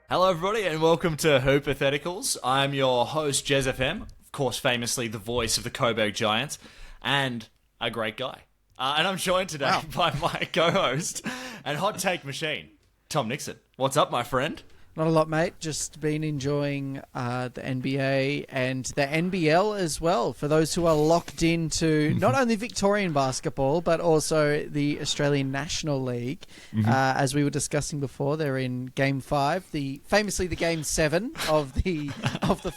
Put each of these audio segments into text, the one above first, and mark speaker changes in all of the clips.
Speaker 1: Hello, everybody, and welcome to Hypotheticals. I'm your host, Jez FM, of course, famously the voice of the Coburg Giants, and a great guy. And I'm joined today by my co-host and hot take machine, Tom Nixon. What's up, my friend?
Speaker 2: Not a lot, mate. Just been enjoying the NBA and the NBL as well. For those who are locked into not only Victorian basketball, but also the Australian National League. As we were discussing before, they're in Game 5, famously the Game 7 of the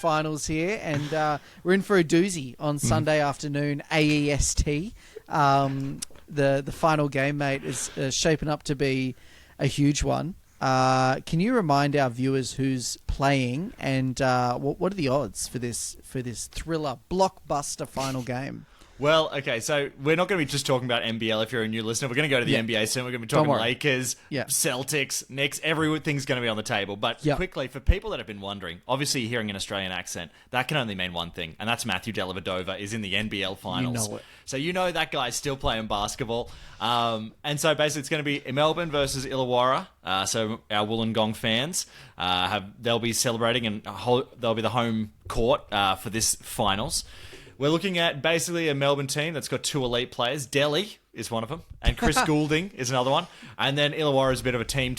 Speaker 2: finals here. And we're in for a doozy on Sunday afternoon, AEST. The final game, mate, is shaping up to be a huge one. Can you remind our viewers who's playing and what are the odds for this thriller blockbuster final game?
Speaker 1: Well, okay, so we're not going to be just talking about NBL if you're a new listener. We're going to go to the NBA soon. We're going to be talking Lakers, Celtics, Knicks. Everything's going to be on the table. But quickly, for people that have been wondering, obviously hearing an Australian accent, that can only mean one thing, and that's Matthew Dellevedova is in the NBL Finals.
Speaker 2: You know it.
Speaker 1: So you know that guy's still playing basketball. And so basically it's going to be Melbourne versus Illawarra. So our Wollongong fans, they'll be celebrating and they'll be the home court for this finals. We're looking at basically a Melbourne team that's got two elite players. Delhi is one of them, and Chris Goulding is another one. And then Illawarra is a bit of a team.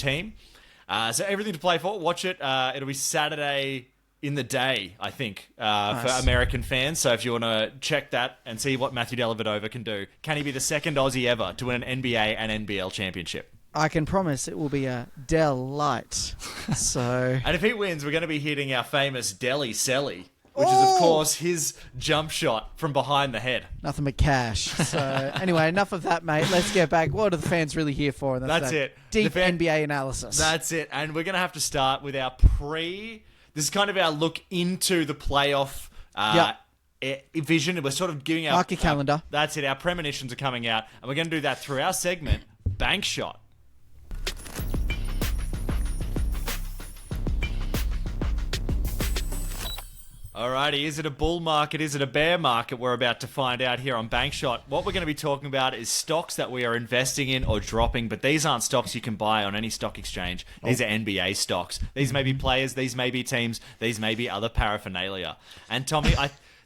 Speaker 1: So everything to play for. Watch it. It'll be Saturday in the day, I think, for American fans. So if you want to check that and see what Matthew Dellevedova can do. Can he be the second Aussie ever to win an NBA and NBL championship?
Speaker 2: I can promise it will be a Dell-lite. So,
Speaker 1: and if he wins, we're going to be hitting our famous Delhi Selly, which is, of course, his jump shot from behind the head.
Speaker 2: Nothing but cash. So, anyway, enough of that, mate. Let's get back. What are the fans really here for? And
Speaker 1: that's it.
Speaker 2: Deep NBA analysis.
Speaker 1: That's it. And we're going to have to start with our This is kind of our look into the playoff vision. We're sort of giving our...
Speaker 2: Mark your calendar.
Speaker 1: That's it. Our premonitions are coming out. And we're going to do that through our segment, Bank Shot. Alrighty, is it a bull market? Is it a bear market? We're about to find out here on Bank Shot. What we're going to be talking about is stocks that we are investing in or dropping, but these aren't stocks you can buy on any stock exchange. These are NBA stocks. These may be players, these may be teams, these may be other paraphernalia. And Tommy,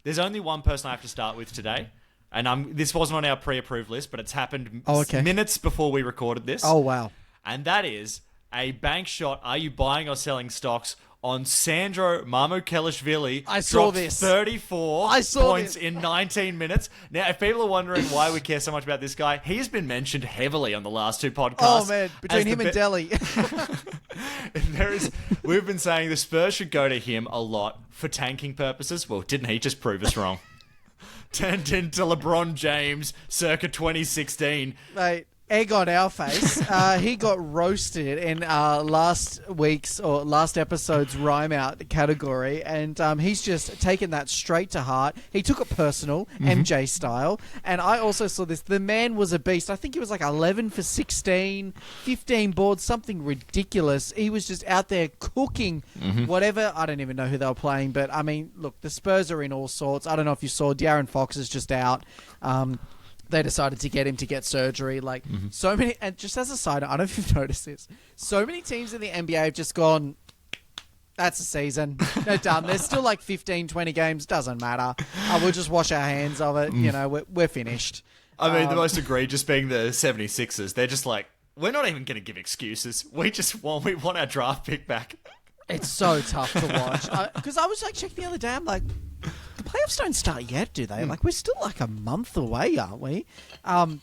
Speaker 1: there's only one person I have to start with today. And this wasn't on our pre-approved list, but it's happened minutes before we recorded this.
Speaker 2: Oh, wow.
Speaker 1: And that is a Bank Shot. Are you buying or selling stocks on Sandro Mamukelashvili?
Speaker 2: I saw this.
Speaker 1: 34 points in 19 minutes. Now, if people are wondering why we care so much about this guy, he's been mentioned heavily on the last two podcasts.
Speaker 2: Oh, man. Between him and Delhi.
Speaker 1: We've been saying the Spurs should go to him a lot for tanking purposes. Well, didn't he just prove us wrong? Turned into LeBron James circa 2016.
Speaker 2: Mate. Egg on our face. He got roasted in last episode's Rhyme Out category, and he's just taken that straight to heart. He took it personal, MJ style, and I also saw this. The man was a beast. I think he was like 11 for 16, 15 boards, something ridiculous. He was just out there cooking whatever. I don't even know who they were playing, but I mean, look, the Spurs are in all sorts. I don't know if you saw De'Aaron Fox is just out. They decided to get him to get surgery. So many, and just as a side note, I don't know if you've noticed this, so many teams in the NBA have just gone, that's the season. They're done. There's still like 15, 20 games. Doesn't matter. We'll just wash our hands of it. You know, we're finished.
Speaker 1: I mean, the most egregious being the 76ers. They're just like, we're not even going to give excuses. We want our draft pick back.
Speaker 2: It's so tough to watch. Because I was like checking the other day, I'm like, the playoffs don't start yet, do they? Like, we're still like a month away, aren't we? I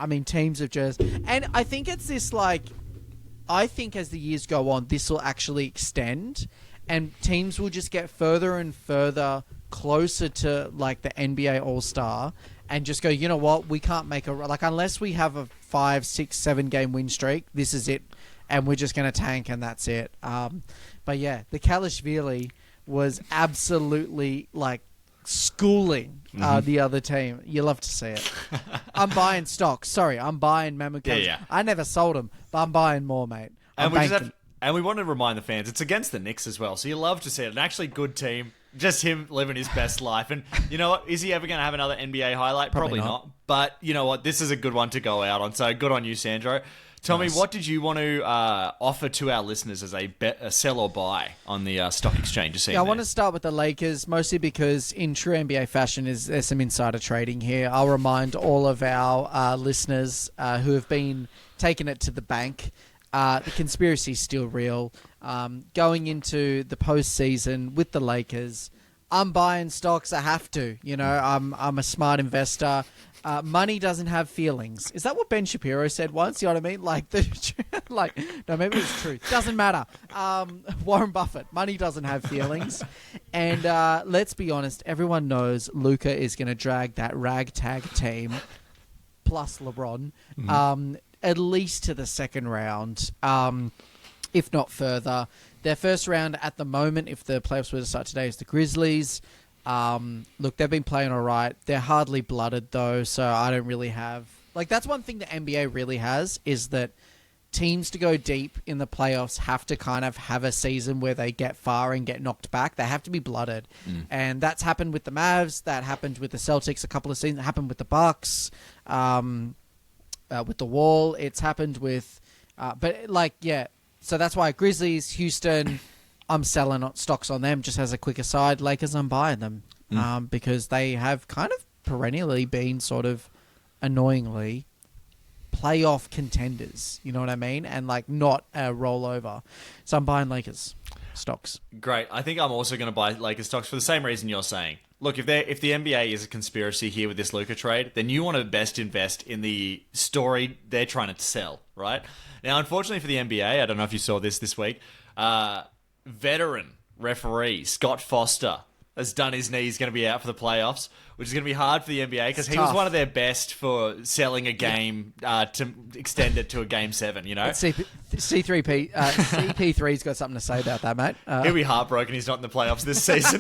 Speaker 2: mean, teams have just... And I think it's this, like... I think as the years go on, this will actually extend, and teams will just get further and further closer to, like, the NBA All-Star, and just go, you know what? We can't make a... Like, unless we have a 5, 6, 7-game win streak, this is it, and we're just going to tank, and that's it. But yeah, the Kalashvili was absolutely, like, schooling the other team. You love to see it. I'm buying stock. Sorry, I'm buying Mamukelashvili.
Speaker 1: Yeah.
Speaker 2: I never sold them, but I'm buying more, mate.
Speaker 1: And we want to remind the fans, it's against the Knicks as well, so you love to see it. An actually good team, just him living his best life. And you know what? Is he ever going to have another NBA highlight? Probably not. But you know what? This is a good one to go out on. So good on you, Sandro. Tell me, what did you want to offer to our listeners as a sell or buy on the stock exchange?
Speaker 2: I want to start with the Lakers, mostly because in true NBA fashion, there's some insider trading here. I'll remind all of our listeners who have been taking it to the bank, the conspiracy is still real. Going into the postseason with the Lakers, I'm buying stocks. I have to. You know, I'm a smart investor. Money doesn't have feelings. Is that what Ben Shapiro said once? You know what I mean? No, maybe it's true. Doesn't matter. Warren Buffett. Money doesn't have feelings. And let's be honest. Everyone knows Luka is going to drag that ragtag team plus LeBron at least to the second round, if not further. Their first round at the moment, if the playoffs were to start today, is the Grizzlies. Look, they've been playing all right. They're hardly blooded, though, so I don't really have... that's one thing the NBA really has, is that teams to go deep in the playoffs have to kind of have a season where they get far and get knocked back. They have to be blooded. And that's happened with the Mavs. That happened with the Celtics a couple of seasons. It happened with the Bucks, with the Wall. It's happened with... So that's why Grizzlies, Houston... I'm selling stocks on them. Just as a quick aside, Lakers, I'm buying them because they have kind of perennially been sort of annoyingly playoff contenders. You know what I mean? And not a rollover. So I'm buying Lakers stocks.
Speaker 1: Great. I think I'm also going to buy Lakers stocks for the same reason you're saying. Look, if the NBA is a conspiracy here with this Luka trade, then you want to best invest in the story they're trying to sell, right? Now, unfortunately for the NBA, I don't know if you saw this week. Veteran referee Scott Foster has done his knee. He's going to be out for the playoffs, which is going to be hard for the NBA because he was one of their best for selling a game to extend it to a game 7, you know?
Speaker 2: CP3's got something to say about that, mate.
Speaker 1: He'll be heartbroken he's not in the playoffs this season.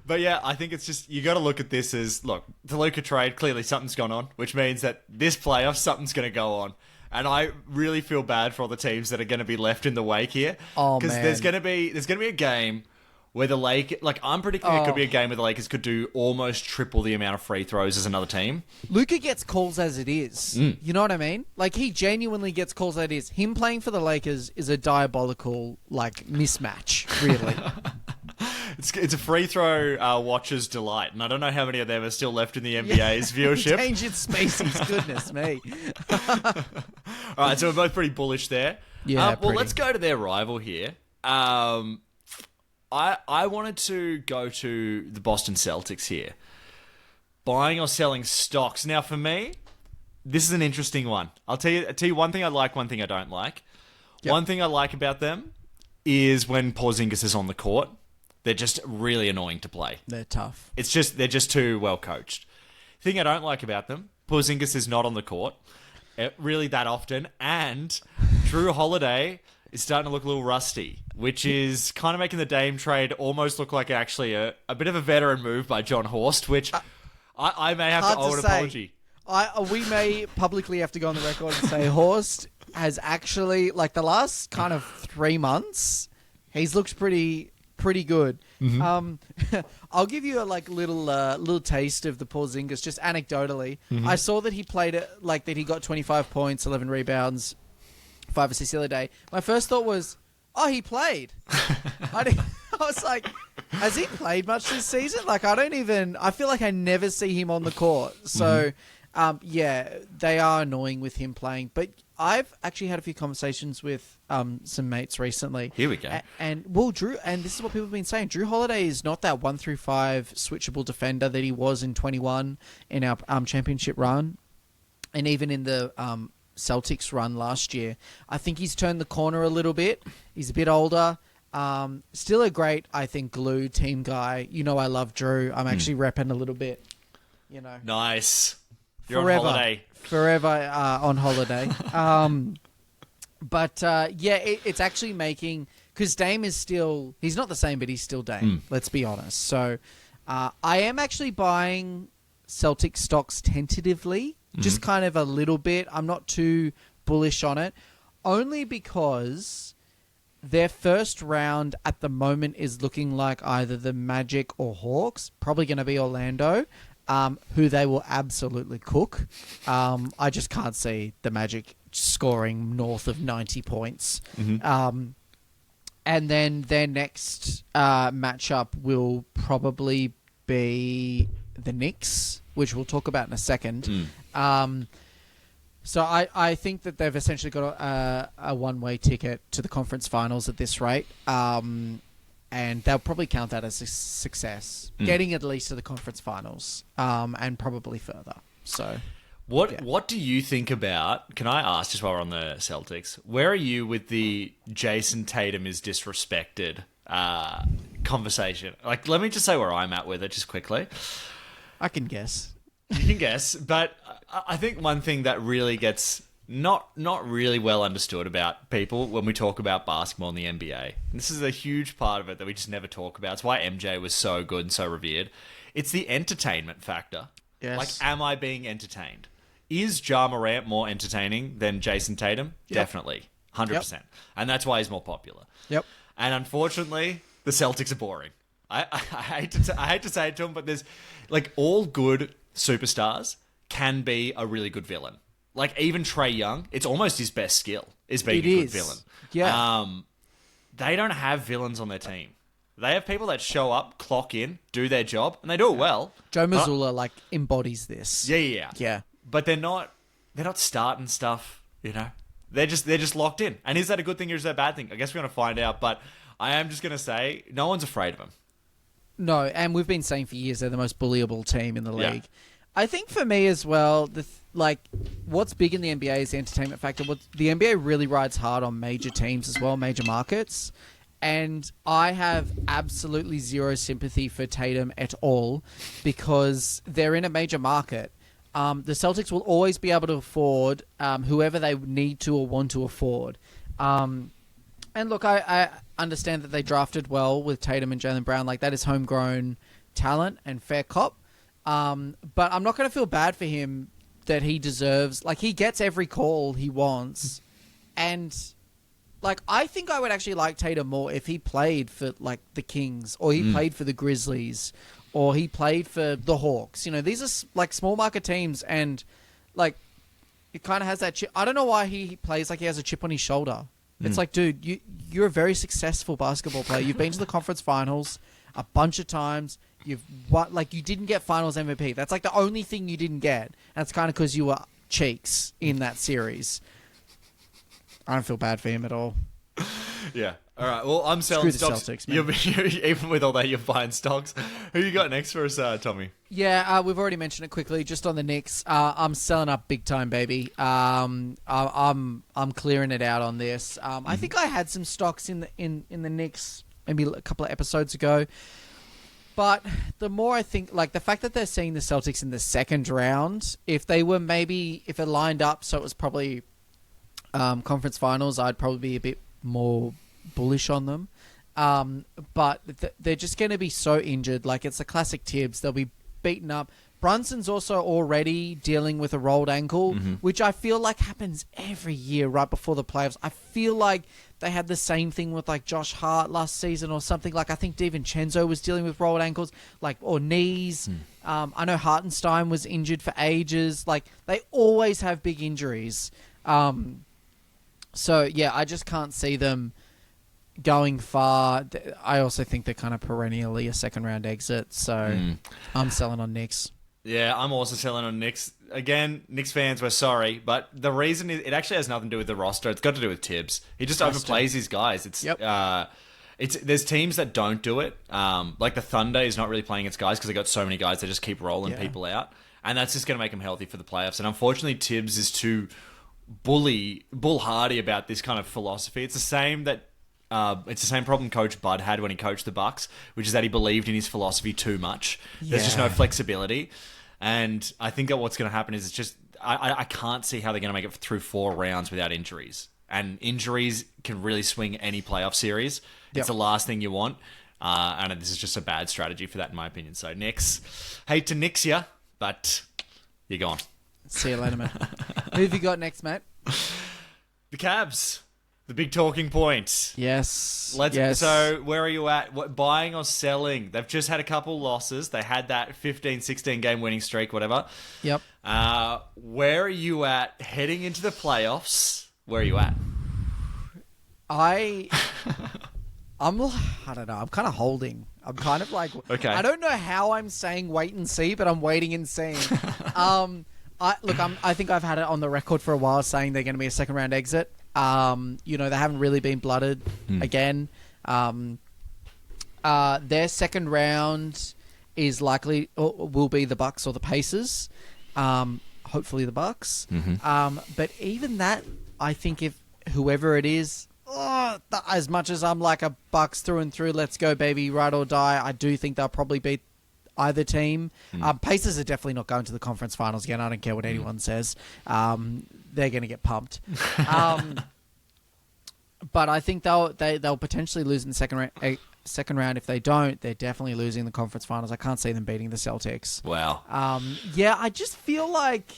Speaker 1: But yeah, I think it's just, you got to look at this as, look, the Luka trade, clearly something's gone on, which means that this playoff, something's going to go on. And I really feel bad for all the teams that are going to be left in the wake here.
Speaker 2: Oh, man.
Speaker 1: Because there's going to be a game where the I'm predicting it could be a game where the Lakers could do almost triple the amount of free throws as another team.
Speaker 2: Luka gets calls as it is. You know what I mean? He genuinely gets calls as it is. Him playing for the Lakers is a diabolical, mismatch, really.
Speaker 1: It's a free throw watcher's delight, and I don't know how many of them are still left in the NBA's viewership.
Speaker 2: Endangered species, goodness me.
Speaker 1: All right, so we're both pretty bullish there.
Speaker 2: Yeah,
Speaker 1: well, let's go to their rival here. I wanted to go to the Boston Celtics here. Buying or selling stocks. Now, for me, this is an interesting one. I'll tell you one thing I like, one thing I don't like. Yep. One thing I like about them is when Porzingis is on the court. They're just really annoying to play.
Speaker 2: They're tough.
Speaker 1: They're just too well coached. The thing I don't like about them, Porzingis is not on the court really that often, and Drew Holiday is starting to look a little rusty, which is kind of making the Dame trade almost look like actually a bit of a veteran move by John Horst, which I may have to owe an apology.
Speaker 2: We may publicly have to go on the record and say Horst has actually, the last kind of 3 months, he's looked pretty good. I'll give you a little taste of the Porzingis, just anecdotally. I saw that he played that he got 25 points, 11 rebounds, 5 assists the other day. My first thought was, oh, he played. I was like, has he played much this season? I feel like I never see him on the court. So, yeah, they are annoying with him playing. But I've actually had a few conversations with some mates recently.
Speaker 1: Here we go.
Speaker 2: Drew, and this is what people have been saying, Drew Holiday is not that 1 through 5 switchable defender that he was in 21 in our championship run, and even in the Celtics run last year. I think he's turned the corner a little bit. He's a bit older. Still a great, I think, glue team guy. You know I love Drew. I'm actually repping a little bit. You know.
Speaker 1: Nice. You're on holiday.
Speaker 2: Forever on holiday. It's actually making... Because Dame is still... He's not the same, but he's still Dame. Let's be honest. So I am actually buying Celtic stocks tentatively. Just kind of a little bit. I'm not too bullish on it. Only because their first round at the moment is looking like either the Magic or Hawks. Probably going to be Orlando. who they will absolutely cook. I just can't see the Magic scoring north of 90 points.
Speaker 1: Mm-hmm.
Speaker 2: And then their next matchup will probably be the Knicks, which we'll talk about in a second. So I think that they've essentially got a one-way ticket to the conference finals at this rate. And they'll probably count that as a success, getting at least to the conference finals, and probably further. So,
Speaker 1: what do you think about? Can I ask, just while we're on the Celtics, where are you with the Jason Tatum is disrespected conversation? Like, let me just say where I'm at with it, just quickly.
Speaker 2: I can guess.
Speaker 1: You can guess, but I think one thing that really gets not really well understood about people when we talk about basketball in the NBA, and this is a huge part of it that we just never talk about. It's why MJ was so good and so revered. It's the entertainment factor.
Speaker 2: Yes.
Speaker 1: Like, am I being entertained? Is Ja Morant more entertaining than Jason Tatum?
Speaker 2: Yep.
Speaker 1: Definitely. 100%.
Speaker 2: Yep.
Speaker 1: And that's why he's more popular.
Speaker 2: Yep.
Speaker 1: And unfortunately, the Celtics are boring. I hate to say it to them, but there's, like, all good superstars can be a really good villain. Like, even Trae Young, it's almost his best skill, is being a good villain.
Speaker 2: Yeah.
Speaker 1: They don't have villains on their team. They have people that show up, clock in, do their job, and they do it well.
Speaker 2: Joe Mazzulla, like, embodies this.
Speaker 1: Yeah. But they're not starting stuff, you know? They're just locked in. And is that a good thing or is that a bad thing? I guess we're going to find out, but I am just going to say no one's afraid of them.
Speaker 2: No, and we've been saying for years they're the most bullyable team in the league.
Speaker 1: Yeah.
Speaker 2: I think for me as well, what's big in the NBA is the entertainment factor. The NBA really rides hard on major teams as well, major markets. And I have absolutely zero sympathy for Tatum at all because they're in a major market. The Celtics will always be able to afford whoever they need to or want to afford. And look, I understand that they drafted well with Tatum and Jaylen Brown. Like, that is homegrown talent and fair cop. But I'm not going to feel bad for him that he deserves... Like, he gets every call he wants. And, like, I think I would actually like Tatum more if he played for, like, the Kings, or he played for the Grizzlies, or he played for the Hawks. You know, these are, like, small market teams, and, like, it kind of has that chip. I don't know why he plays like he has a chip on his shoulder. It's like, dude, you're a very successful basketball player. You've been to the conference finals a bunch of times. You've you didn't get finals MVP. That's like the only thing you didn't get. That's kind of because you were cheeks in that series. I don't feel bad for him at all.
Speaker 1: Yeah. All right. Well, I'm selling stocks.
Speaker 2: Celtics, man.
Speaker 1: Even with all that, you're buying stocks. Who you got next for us, Tommy?
Speaker 2: Yeah, we've already mentioned it quickly. Just on the Knicks, I'm selling up big time, baby. I'm clearing it out on this. I think I had some stocks in the Knicks maybe a couple of episodes ago. But the more I think, like, the fact that they're seeing the Celtics in the second round, if it lined up so it was probably conference finals, I'd probably be a bit more bullish on them. But they're just going to be so injured. Like, it's a classic Tibbs. They'll be beaten up. Brunson's also already dealing with a rolled ankle, which I feel like happens every year right before the playoffs. I feel like they had the same thing with, like, Josh Hart last season or something. Like, I think DiVincenzo was dealing with rolled ankles, like, or knees. I know Hartenstein was injured for ages. Like, they always have big injuries. So, yeah, I just can't see them going far. I also think they're kind of perennially a second-round exit, so I'm selling on Knicks.
Speaker 1: Yeah, I'm also selling on Knicks. Again, Knicks fans, we're sorry, but the reason it actually has nothing to do with the roster. It's got to do with Tibbs. He just overplays his guys. There's teams that don't do it. Like the Thunder is not really playing its guys because they got so many guys. They just keep rolling people out, and that's just going to make them healthy for the playoffs. And unfortunately, Tibbs is too bullhardy about this kind of philosophy. It's the same problem Coach Bud had when he coached the Bucks, which is that he believed in his philosophy too much. There's just no flexibility. And I think that what's going to happen is it's just I can't see how they're going to make it through 4 rounds without injuries. And injuries can really swing any playoff series. It's the last thing you want. And this is just a bad strategy for that, in my opinion. So, Knicks, hate to Knicks you, but you're gone.
Speaker 2: See you later, mate. Who have you got next, mate?
Speaker 1: The Cavs. The big talking point.
Speaker 2: Yes.
Speaker 1: So where are you at? What, buying or selling? They've just had a couple losses. They had that 15, 16 game winning streak, whatever.
Speaker 2: Yep.
Speaker 1: Where are you at heading into the playoffs? Where are you at?
Speaker 2: I don't know. I'm kind of holding. I'm kind of like,
Speaker 1: okay.
Speaker 2: I don't know how I'm saying wait and see, but I'm waiting and seeing. I think I've had it on the record for a while saying they're going to be a second round exit. They haven't really been blooded again. Their second round is likely will be the Bucks or the Pacers. Hopefully the Bucks. But even that, I think if whoever it is, as much as I'm like a Bucks through and through, let's go baby, ride or die, I do think they'll probably beat either team. Pacers are definitely not going to the conference finals again. I don't care what anyone says. They're going to get pumped. But I think they'll potentially lose in the second round. If they don't, they're definitely losing the conference finals. I can't see them beating the Celtics.
Speaker 1: Wow.
Speaker 2: I just feel like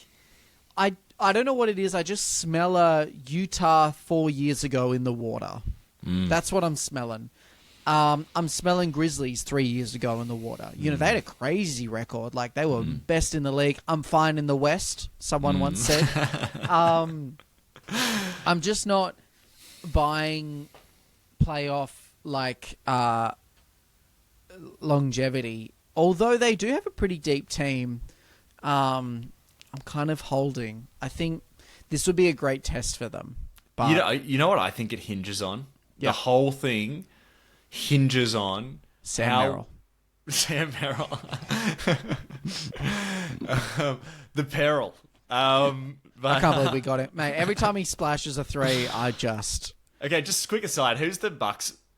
Speaker 2: I don't know what it is. I just smell a Utah 4 years ago in the water. That's what I'm smelling. I'm smelling Grizzlies 3 years ago in the water. They had a crazy record. Like, they were best in the league. I'm fine in the West, someone once said. I'm just not buying playoff, longevity. Although they do have a pretty deep team, I'm kind of holding. I think this would be a great test for them. But
Speaker 1: you know what I think it hinges on? The whole thing hinges on
Speaker 2: Sam
Speaker 1: Merrill. The peril. But
Speaker 2: I can't believe we got it. Mate, every time he splashes a three, I just...
Speaker 1: Okay, just a quick aside. Who's the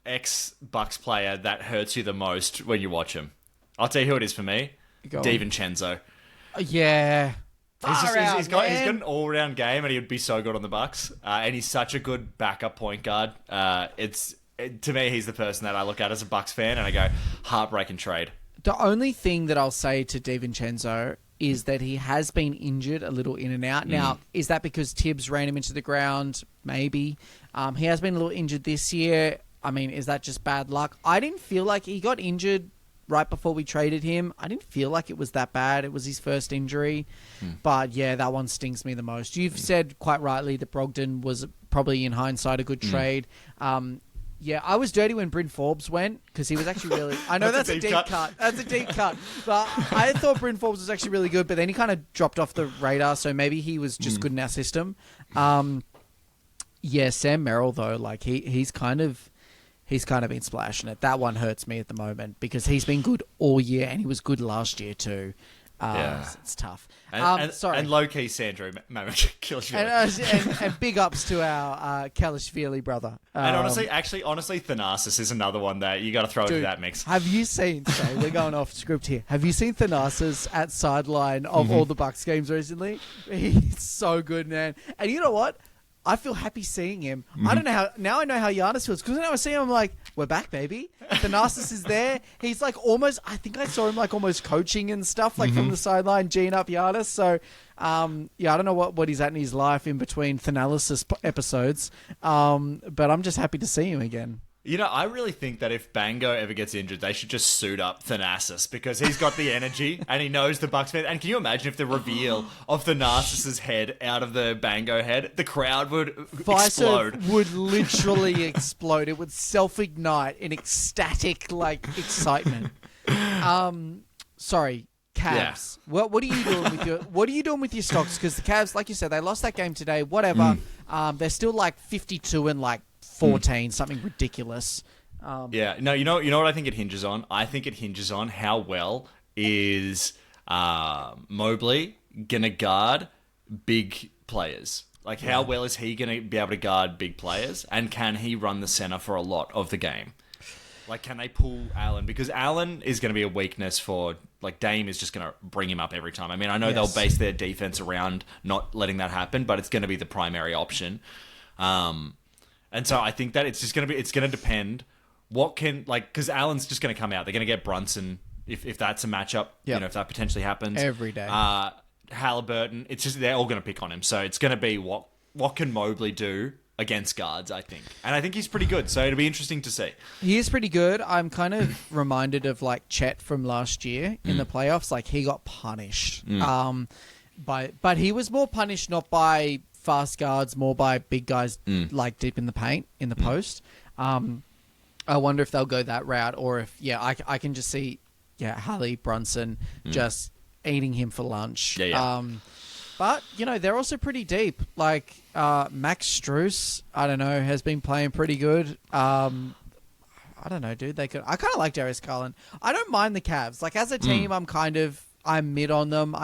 Speaker 1: ex-Bucks player that hurts you the most when you watch him? I'll tell you who it is for me. DiVincenzo.
Speaker 2: Yeah.
Speaker 1: He's got an all-round game, and he would be so good on the Bucks. And he's such a good backup point guard. To me, he's the person that I look at as a Bucks fan, and I go, heartbreaking trade.
Speaker 2: The only thing that I'll say to DiVincenzo is that he has been injured a little in and out. Now, is that because Tibbs ran him into the ground? Maybe. He has been a little injured this year. I mean, is that just bad luck? I didn't feel like he got injured right before we traded him. I didn't feel like it was that bad. It was his first injury. But yeah, that one stings me the most. You've said quite rightly that Brogdon was probably, in hindsight, a good trade. Yeah, I was dirty when Bryn Forbes went because he was actually really... I know that's a deep cut. That's a deep cut. But I thought Bryn Forbes was actually really good, but then he kind of dropped off the radar, so maybe he was just good in our system. Yeah, Sam Merrill, though, like he's kind of been splashing it. That one hurts me at the moment because he's been good all year and he was good last year too. It's tough.
Speaker 1: Sorry. And low-key Sandro Kalishvili.
Speaker 2: And big ups to our Kalishvili brother.
Speaker 1: And honestly, Thanasis is another one that you got to throw into that mix.
Speaker 2: Have you seen, sorry, we're going off script here. Have you seen Thanasis at sideline of all the Bucks games recently? He's so good, man. And you know what? I feel happy seeing him. I don't know how... Now I know how Giannis feels. Because when I was seeing him, I'm like, we're back, baby. Thanasis is there. He's like almost... I think I saw him like almost coaching and stuff, like from the sideline, G'ing up Giannis. So, yeah, I don't know what he's at in his life in between Thanalysis episodes. But I'm just happy to see him again.
Speaker 1: You know, I really think that if Bango ever gets injured, they should just suit up Thanasis because he's got the energy and he knows the Bucks fan. And can you imagine if the reveal of Thanasis's head out of the Bango head, the crowd would explode.
Speaker 2: Would literally explode. It would self-ignite in ecstatic, like, excitement. Sorry, Cavs. Yeah. What are you doing with your stocks? Because the Cavs, like you said, they lost that game today. Whatever. They're still like 52 and like 14, something ridiculous.
Speaker 1: Yeah, no, you know what I think it hinges on? I think it hinges on how well is Mobley gonna guard big players. Like, how well is he gonna be able to guard big players, and can he run the center for a lot of the game? Like, can they pull Allen? Because Allen is going to be a weakness for... Like, Dame is just going to bring him up every time. I mean, I know they'll base their defense around not letting that happen, but it's going to be the primary option. And so I think that it's going to depend what can, like, because Allen's just going to come out. They're going to get Brunson if that's a matchup, if that potentially happens.
Speaker 2: Every day.
Speaker 1: Halliburton, it's just, they're all going to pick on him. So it's going to be what can Mobley do against guards, I think. And I think he's pretty good, so it'll be interesting to see.
Speaker 2: He is pretty good. I'm kind of reminded of like Chet from last year in the playoffs. Like he got punished. But he was more punished not by fast guards, more by big guys like deep in the paint, in the post. I wonder if they'll go that route or if, I can just see, Hallie Brunson just eating him for lunch. But, they're also pretty deep. Like, Max Strus, I don't know, has been playing pretty good. I don't know, dude. I kind of like Darius Garland. I don't mind the Cavs. Like, as a team, I'm mid on them.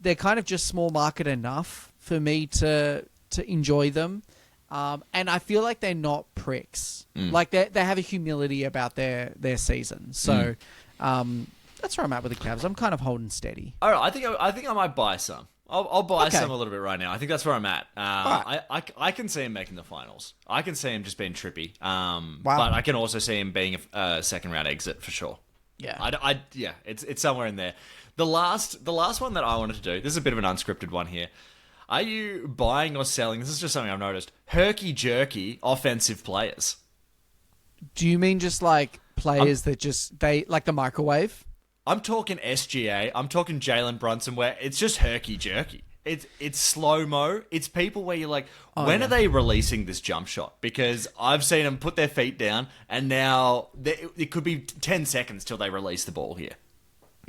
Speaker 2: They're kind of just small market enough for me to enjoy them. And I feel like they're not pricks. Like, they have a humility about their season. So, that's where I'm at with the Cavs. I'm kind of holding steady.
Speaker 1: All right, I think I might buy some. I'll buy some a little bit right now. I think that's where I'm at.
Speaker 2: Right.
Speaker 1: I can see him making the finals. I can see him just being trippy. But I can also see him being a second round exit for sure.
Speaker 2: Yeah.
Speaker 1: It's somewhere in there. The last one that I wanted to do. This is a bit of an unscripted one here. Are you buying or selling? This is just something I've noticed. Herky jerky offensive players.
Speaker 2: Do you mean just like players that they like the microwave?
Speaker 1: I'm talking SGA. I'm talking Jalen Brunson, where it's just herky jerky. It's slow mo. It's people where you're like, when are they releasing this jump shot? Because I've seen them put their feet down, and now it could be 10 seconds till they release the ball here.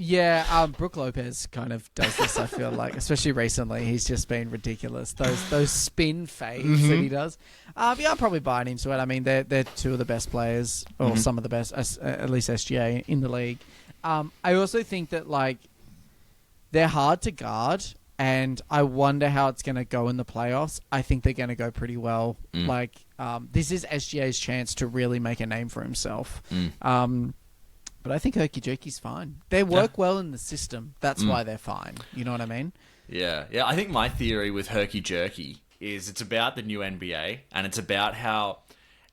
Speaker 2: Yeah, Brook Lopez kind of does this. I feel like, especially recently, he's just been ridiculous. Those spin fades that he does. I'm probably buying into it. I mean, they're two of the best players, or some of the best, at least SGA in the league. I also think that like they're hard to guard, and I wonder how it's going to go in the playoffs. I think they're going to go pretty well. Like this is SGA's chance to really make a name for himself. But I think Herky Jerky's fine. They work well in the system. That's why they're fine. You know what I mean?
Speaker 1: Yeah. I think my theory with Herky Jerky is it's about the new NBA, and it's about how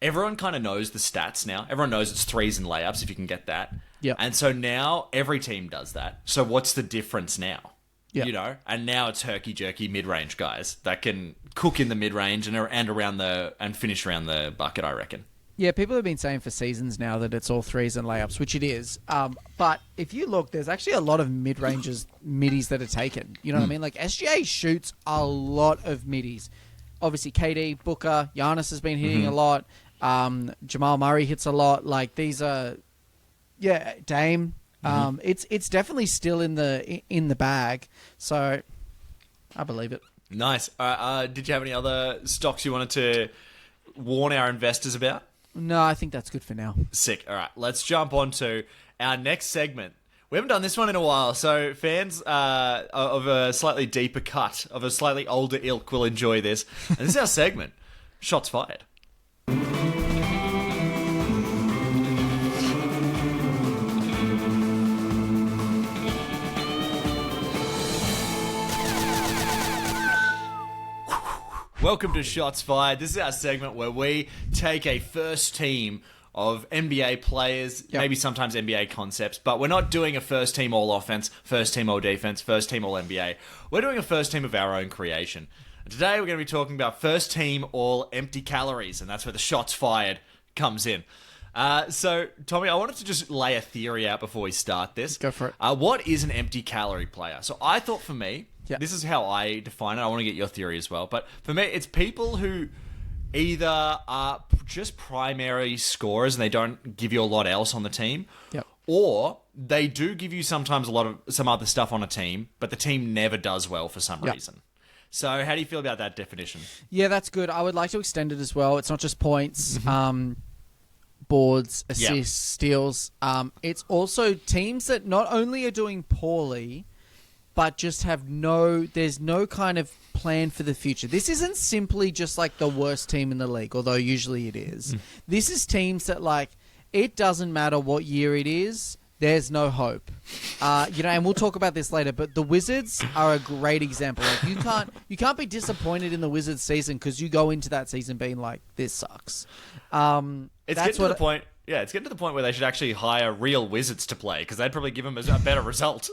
Speaker 1: everyone kind of knows the stats now. Everyone knows it's threes and layups if you can get that.
Speaker 2: Yep.
Speaker 1: And so now every team does that. So what's the difference now?
Speaker 2: Yep.
Speaker 1: And now it's Herky Jerky mid-range guys that can cook in the mid-range and around and finish around the bucket, I reckon.
Speaker 2: Yeah, people have been saying for seasons now that it's all threes and layups, which it is. But if you look, there's actually a lot of middies that are taken. You know what I mean? Like SGA shoots a lot of middies. Obviously, KD, Booker, Giannis has been hitting a lot. Jamal Murray hits a lot. Like these are, Dame. It's definitely still in the bag. So I believe it.
Speaker 1: Nice. Did you have any other stocks you wanted to warn our investors about?
Speaker 2: No, I think that's good for now.
Speaker 1: Sick. All right, let's jump on to our next segment. We haven't done this one in a while, so fans of a slightly deeper cut, of a slightly older ilk will enjoy this. And this is our segment, Shots Fired. Welcome to Shots Fired. This is our segment where we take a first team of NBA players, maybe sometimes NBA concepts, but we're not doing a first team all offense, first team all defense, first team all NBA. We're doing a first team of our own creation. And today we're going to be talking about first team all empty calories, and that's where the Shots Fired comes in. So, Tommy, I wanted to just lay a theory out before we start this.
Speaker 2: Go for it.
Speaker 1: What is an empty calorie player? So I thought for me, this is how I define it. I want to get your theory as well. But for me, it's people who either are just primary scorers and they don't give you a lot else on the team, or they do give you sometimes some other stuff on a team, but the team never does well for some reason. So how do you feel about that definition? Yeah,
Speaker 2: that's good. I would like to extend it as well. It's not just points, boards, assists, steals. It's also teams that not only are doing poorly, but just there's no kind of plan for the future. This isn't simply just like the worst team in the league, although usually it is. This is teams that like, it doesn't matter what year it is, there's no hope. And we'll talk about this later, but the Wizards are a great example. Like you can't be disappointed in the Wizards season because you go into that season being like, this sucks.
Speaker 1: It's getting to the point. Yeah, it's getting to the point where they should actually hire real Wizards to play because they'd probably give them a better result.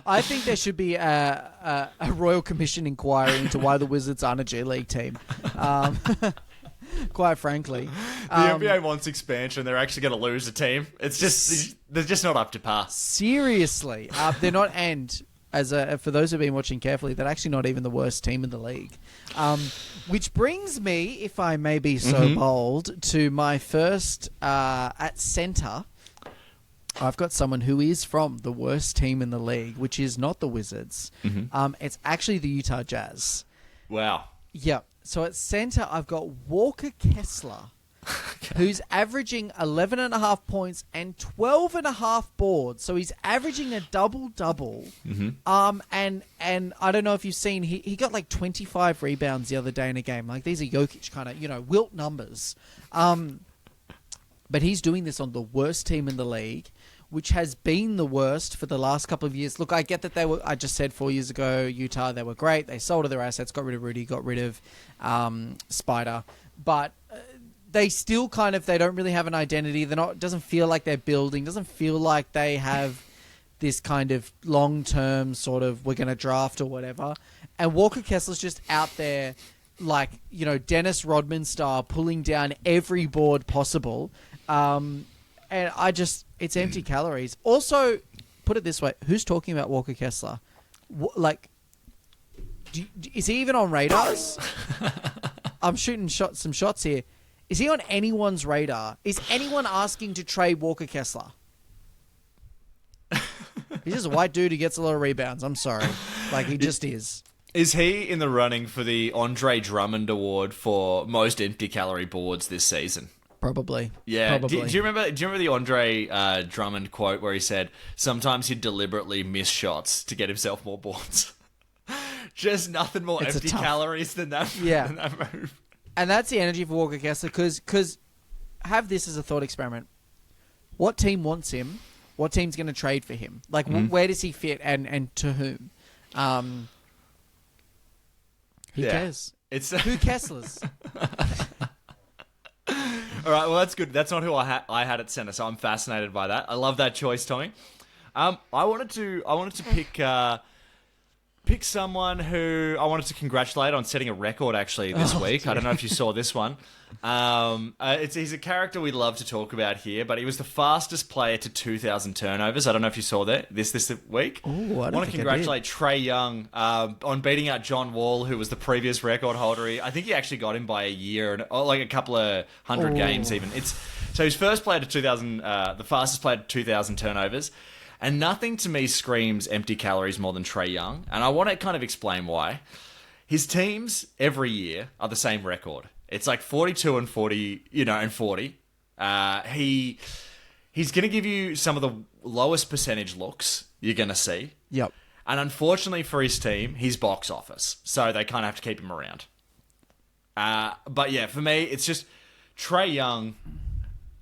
Speaker 2: I think there should be a Royal Commission inquiry into why the Wizards aren't a G League team. Quite frankly.
Speaker 1: The NBA wants expansion. They're actually going to lose a team. It's just, they're just not up to par.
Speaker 2: Seriously. They're not, and for those who've been watching carefully, they're actually not even the worst team in the league. Which brings me, if I may be so bold, to my first at centre. I've got someone who is from the worst team in the league, which is not the Wizards. It's actually the Utah Jazz.
Speaker 1: Wow.
Speaker 2: Yep. So at centre, I've got Walker Kessler, who's averaging 11.5 points and 12.5 boards. So he's averaging a double-double. And I don't know if you've seen, he got like 25 rebounds the other day in a game. Like, these are Jokic kind of, wilt numbers. But he's doing this on the worst team in the league, which has been the worst for the last couple of years. Look, I get that I just said 4 years ago, Utah, they were great. They sold all their assets, got rid of Rudy, got rid of Spider. But they still they don't really have an identity. Doesn't feel like they're building, doesn't feel like they have this kind of long-term sort of, we're going to draft or whatever. And Walker Kessler's just out there, like, Dennis Rodman style, pulling down every board possible. And it's empty calories. Also, put it this way, who's talking about Walker Kessler? Is he even on radars? I'm shooting some shots here. Is he on anyone's radar? Is anyone asking to trade Walker Kessler? He's just a white dude who gets a lot of rebounds. I'm sorry. He just is.
Speaker 1: Is he in the running for the Andre Drummond Award for most empty calorie boards this season?
Speaker 2: Probably.
Speaker 1: Yeah.
Speaker 2: Probably.
Speaker 1: Do you remember the Andre Drummond quote where he said, sometimes he'd deliberately miss shots to get himself more boards? Just nothing more empty calories than that, than that move.
Speaker 2: And that's the energy for Walker Kessler, because have this as a thought experiment. What team wants him? What team's going to trade for him? Where does he fit and to whom? Who cares? Who Kesslers?
Speaker 1: All right, well, that's good. That's not who I had at center, so I'm fascinated by that. I love that choice, Tommy. I wanted to pick someone who I wanted to congratulate on setting a record actually this week. Dear. I don't know if you saw this one. He's a character we love to talk about here, but he was the fastest player to 2,000 turnovers. I don't know if you saw this week.
Speaker 2: Ooh, I
Speaker 1: want to congratulate Trae Young on beating out John Wall, who was the previous record holder. I think he actually got him by a year, or like a couple of hundred games even. So he's first player to 2,000, the fastest player to 2,000 turnovers. And nothing to me screams empty calories more than Trae Young. And I want to kind of explain why. His teams every year are the same record. It's like 42 and 40, and 40. He's going to give you some of the lowest percentage looks you're going to see.
Speaker 2: Yep.
Speaker 1: And unfortunately for his team, he's box office. So they kind of have to keep him around. But yeah, for me, it's just Trae Young.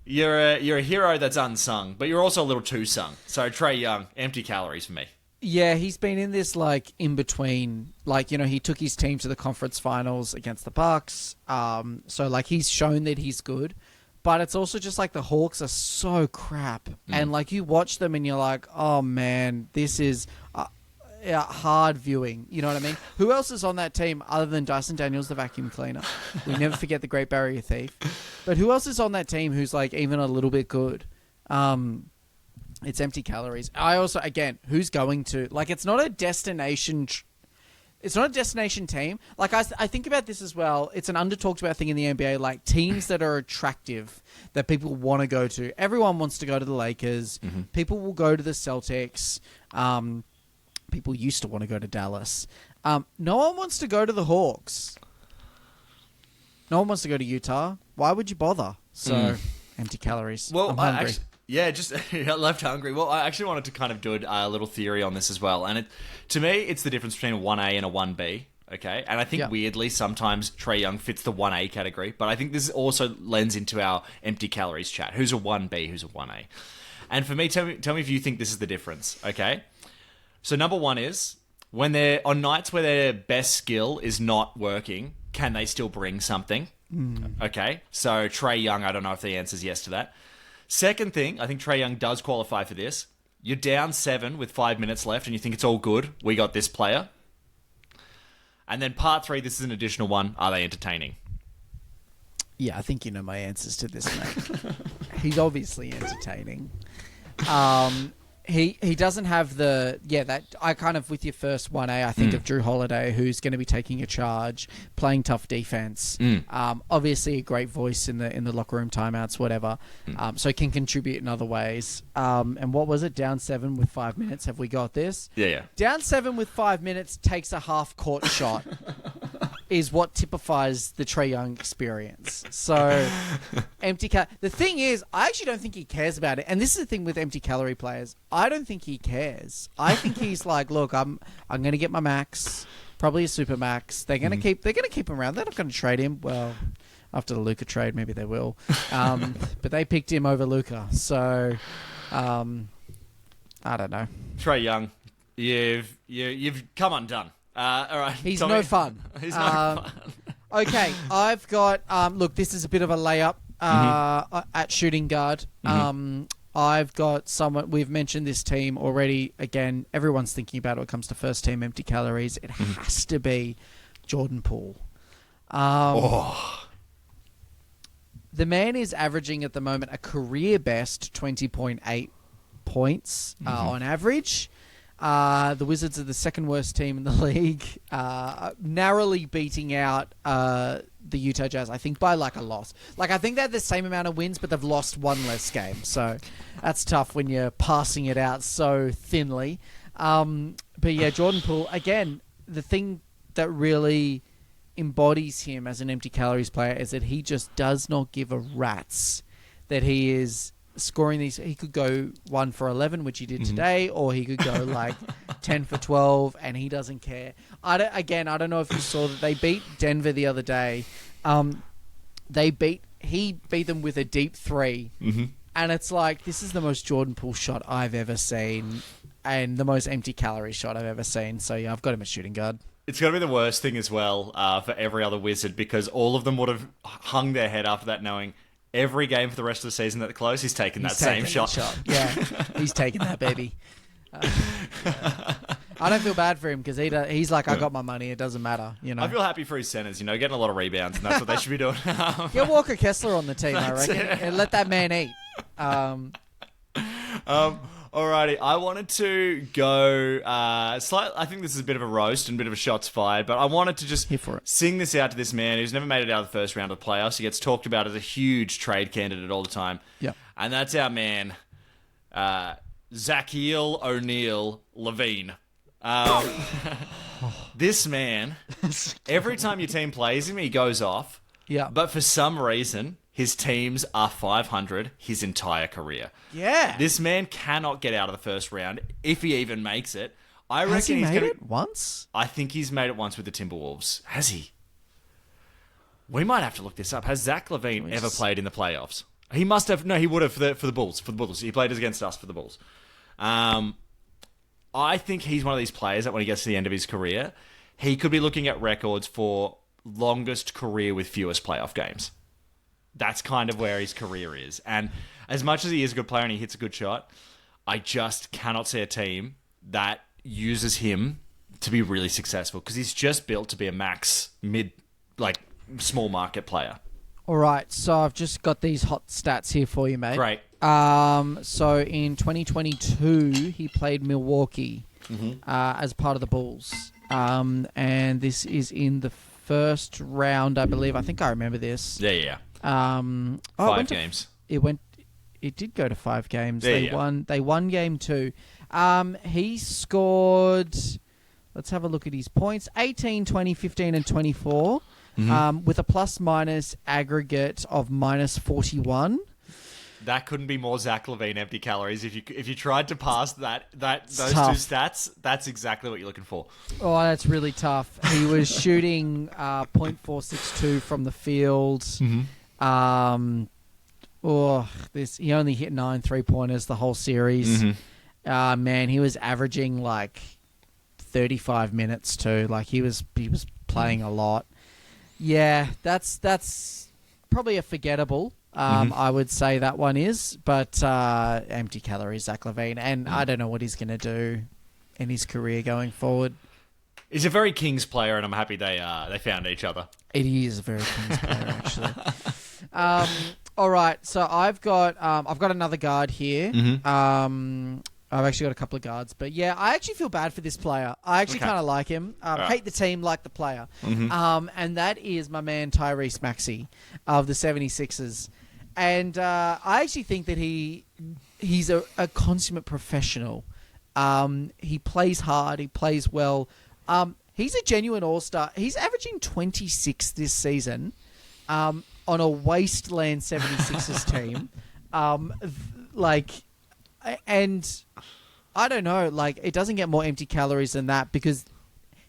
Speaker 1: You're a hero that's unsung, but you're also a little too sung. So Trae Young, empty calories for me.
Speaker 2: Yeah, he's been in this in between. He took his team to the conference finals against the Bucks. So he's shown that he's good, but it's also just the Hawks are so crap, and you watch them and you're like, oh man, this is hard viewing. You know what I mean? Who else is on that team other than Dyson Daniels, the vacuum cleaner? We never forget the Great Barrier Thief. But who else is on that team who's even a little bit good? It's empty calories. I also, again, who's going to it's not a destination. It's not a destination team. I think about this as well. It's an under-talked about thing in the NBA. Teams that are attractive that people want to go to. Everyone wants to go to the Lakers. Mm-hmm. People will go to the Celtics. People used to want to go to Dallas. No one wants to go to the Hawks. No one wants to go to Utah. Why would you bother? So, empty calories.
Speaker 1: Well,
Speaker 2: I'm hungry.
Speaker 1: just left hungry. Well, I actually wanted to kind of do a little theory on this as well. And to me, it's the difference between a 1A and a 1B. Okay? And I think weirdly, sometimes Trae Young fits the 1A category. But I think this also lends into our empty calories chat. Who's a 1B? Who's a 1A? And for me, tell me if you think this is the difference. Okay? So number one is, when they're on nights where their best skill is not working, can they still bring something? Okay, so Trae Young, I don't know if the answer is yes to that. Second thing, I think Trae Young does qualify for this. You're down 7 with 5 minutes left, and you think it's all good. We got this player. And then part 3, this is an additional one. Are they entertaining?
Speaker 2: Yeah, I think you know my answers to this, mate. He's obviously entertaining. He doesn't have that I kind of, with your first 1A, I think of Drew Holiday, who's going to be taking a charge, playing tough defense. Obviously a great voice in the locker room timeouts, whatever. So can contribute in other ways. And what was it? Down 7 with 5 minutes. Have we got this?
Speaker 1: Yeah.
Speaker 2: Down 7 with 5 minutes, takes a half court shot. Is what typifies the Trae Young experience. So, the thing is, I actually don't think he cares about it. And this is the thing with empty-calorie players. I don't think he cares. I think he's like, look, I'm going to get my max, probably a super max. They're going to keep him around. They're not going to trade him. Well, after the Luka trade, maybe they will. But they picked him over Luka. So, I don't know.
Speaker 1: Trae Young, you've come undone. All right,
Speaker 2: he's
Speaker 1: Tommy.
Speaker 2: no fun.
Speaker 1: He's no fun.
Speaker 2: Okay, I've got... look, this is a bit of a layup at shooting guard. I've got someone... We've mentioned this team already. Again, everyone's thinking about it when it comes to first team empty calories. It has to be Jordan Poole. The man is averaging at the moment a career best 20.8 points on average. The Wizards are the second worst team in the league, narrowly beating out the Utah Jazz, I think, by like a loss. Like, I think they have the same amount of wins, but they've lost one less game. So that's tough when you're passing it out so thinly. But yeah, Jordan Poole, again, the thing that really embodies him as an empty calories player is that he just does not give a rat's that he is scoring these. He could go 1 for 11, which he did today, or he could go like 10 for 12, and he doesn't care. I don't know if you saw that they beat Denver the other day. He beat them with a deep 3, and it's like, this is the most Jordan Poole shot I've ever seen, and the most empty calorie shot I've ever seen. So yeah, I've got him at shooting guard.
Speaker 1: It's got to be the worst thing as well for every other Wizard, because all of them would have hung their head after that, knowing every game for the rest of the season that close, he's taking that same shot.
Speaker 2: Yeah, he's taking that, baby. I don't feel bad for him because he's like, I got my money. It doesn't matter. You know.
Speaker 1: I feel happy for his centers. Getting a lot of rebounds, and that's what they should be doing.
Speaker 2: Get Walker Kessler on the team, I reckon, and let that man eat.
Speaker 1: Alrighty, I wanted to go I think this is a bit of a roast and a bit of a shots fired, but I wanted to just sing this out to this man who's never made it out of the first round of the playoffs. He gets talked about as a huge trade candidate all the time.
Speaker 2: Yeah.
Speaker 1: And that's our man, Zach Lavine. This man, every time your team plays him, he goes off.
Speaker 2: Yeah.
Speaker 1: But for some reason, his teams are 500 his entire career.
Speaker 2: Yeah.
Speaker 1: This man cannot get out of the first round if he even makes it.
Speaker 2: Has he made it once?
Speaker 1: I think he's made it once with the Timberwolves. Has he? We might have to look this up. Has Zach Lavine ever played in the playoffs? He must have. No, he would have for the Bulls. For the Bulls. He played against us for the Bulls. I think he's one of these players that when he gets to the end of his career, he could be looking at records for longest career with fewest playoff games. That's kind of where his career is. And as much as he is a good player and he hits a good shot, I just cannot see a team that uses him to be really successful because he's just built to be a max small market player.
Speaker 2: All right, so I've just got these hot stats here for you, mate.
Speaker 1: Great.
Speaker 2: So in 2022, he played Milwaukee as part of the Bulls. And this is in the first round, I believe. I think I remember this.
Speaker 1: Yeah.
Speaker 2: 5
Speaker 1: games.
Speaker 2: It did go to 5 games. They won game 2. He scored, let's have a look at his points, 18, 20, 15, and 24, with a plus-minus aggregate of minus 41.
Speaker 1: That couldn't be more Zach Lavine empty calories. If you tried to pass those
Speaker 2: tough.
Speaker 1: 2 stats, that's exactly what you're looking for.
Speaker 2: Oh, that's really tough. He was shooting .462 from the field. He only hit 9 3-pointers the whole series. Man, he was averaging like 35 minutes too. Like he was playing a lot. Yeah, that's probably a forgettable. I would say that one is. But empty calories, Zach Lavine. And I don't know what he's going to do in his career going forward.
Speaker 1: He's a very Kings player, and I'm happy they found each other.
Speaker 2: It is a very Kings player, actually. All right, so I've got another guard here. I've actually got a couple of guards, but yeah, I actually feel bad for this player. I actually kind of like him. Hate the team, like the player. And that is my man Tyrese Maxey of the 76ers. And I actually think that he's a consummate professional. He plays hard. He plays well. He's a genuine all-star. He's averaging 26 this season on a wasteland 76ers team. And I don't know, it doesn't get more empty calories than that because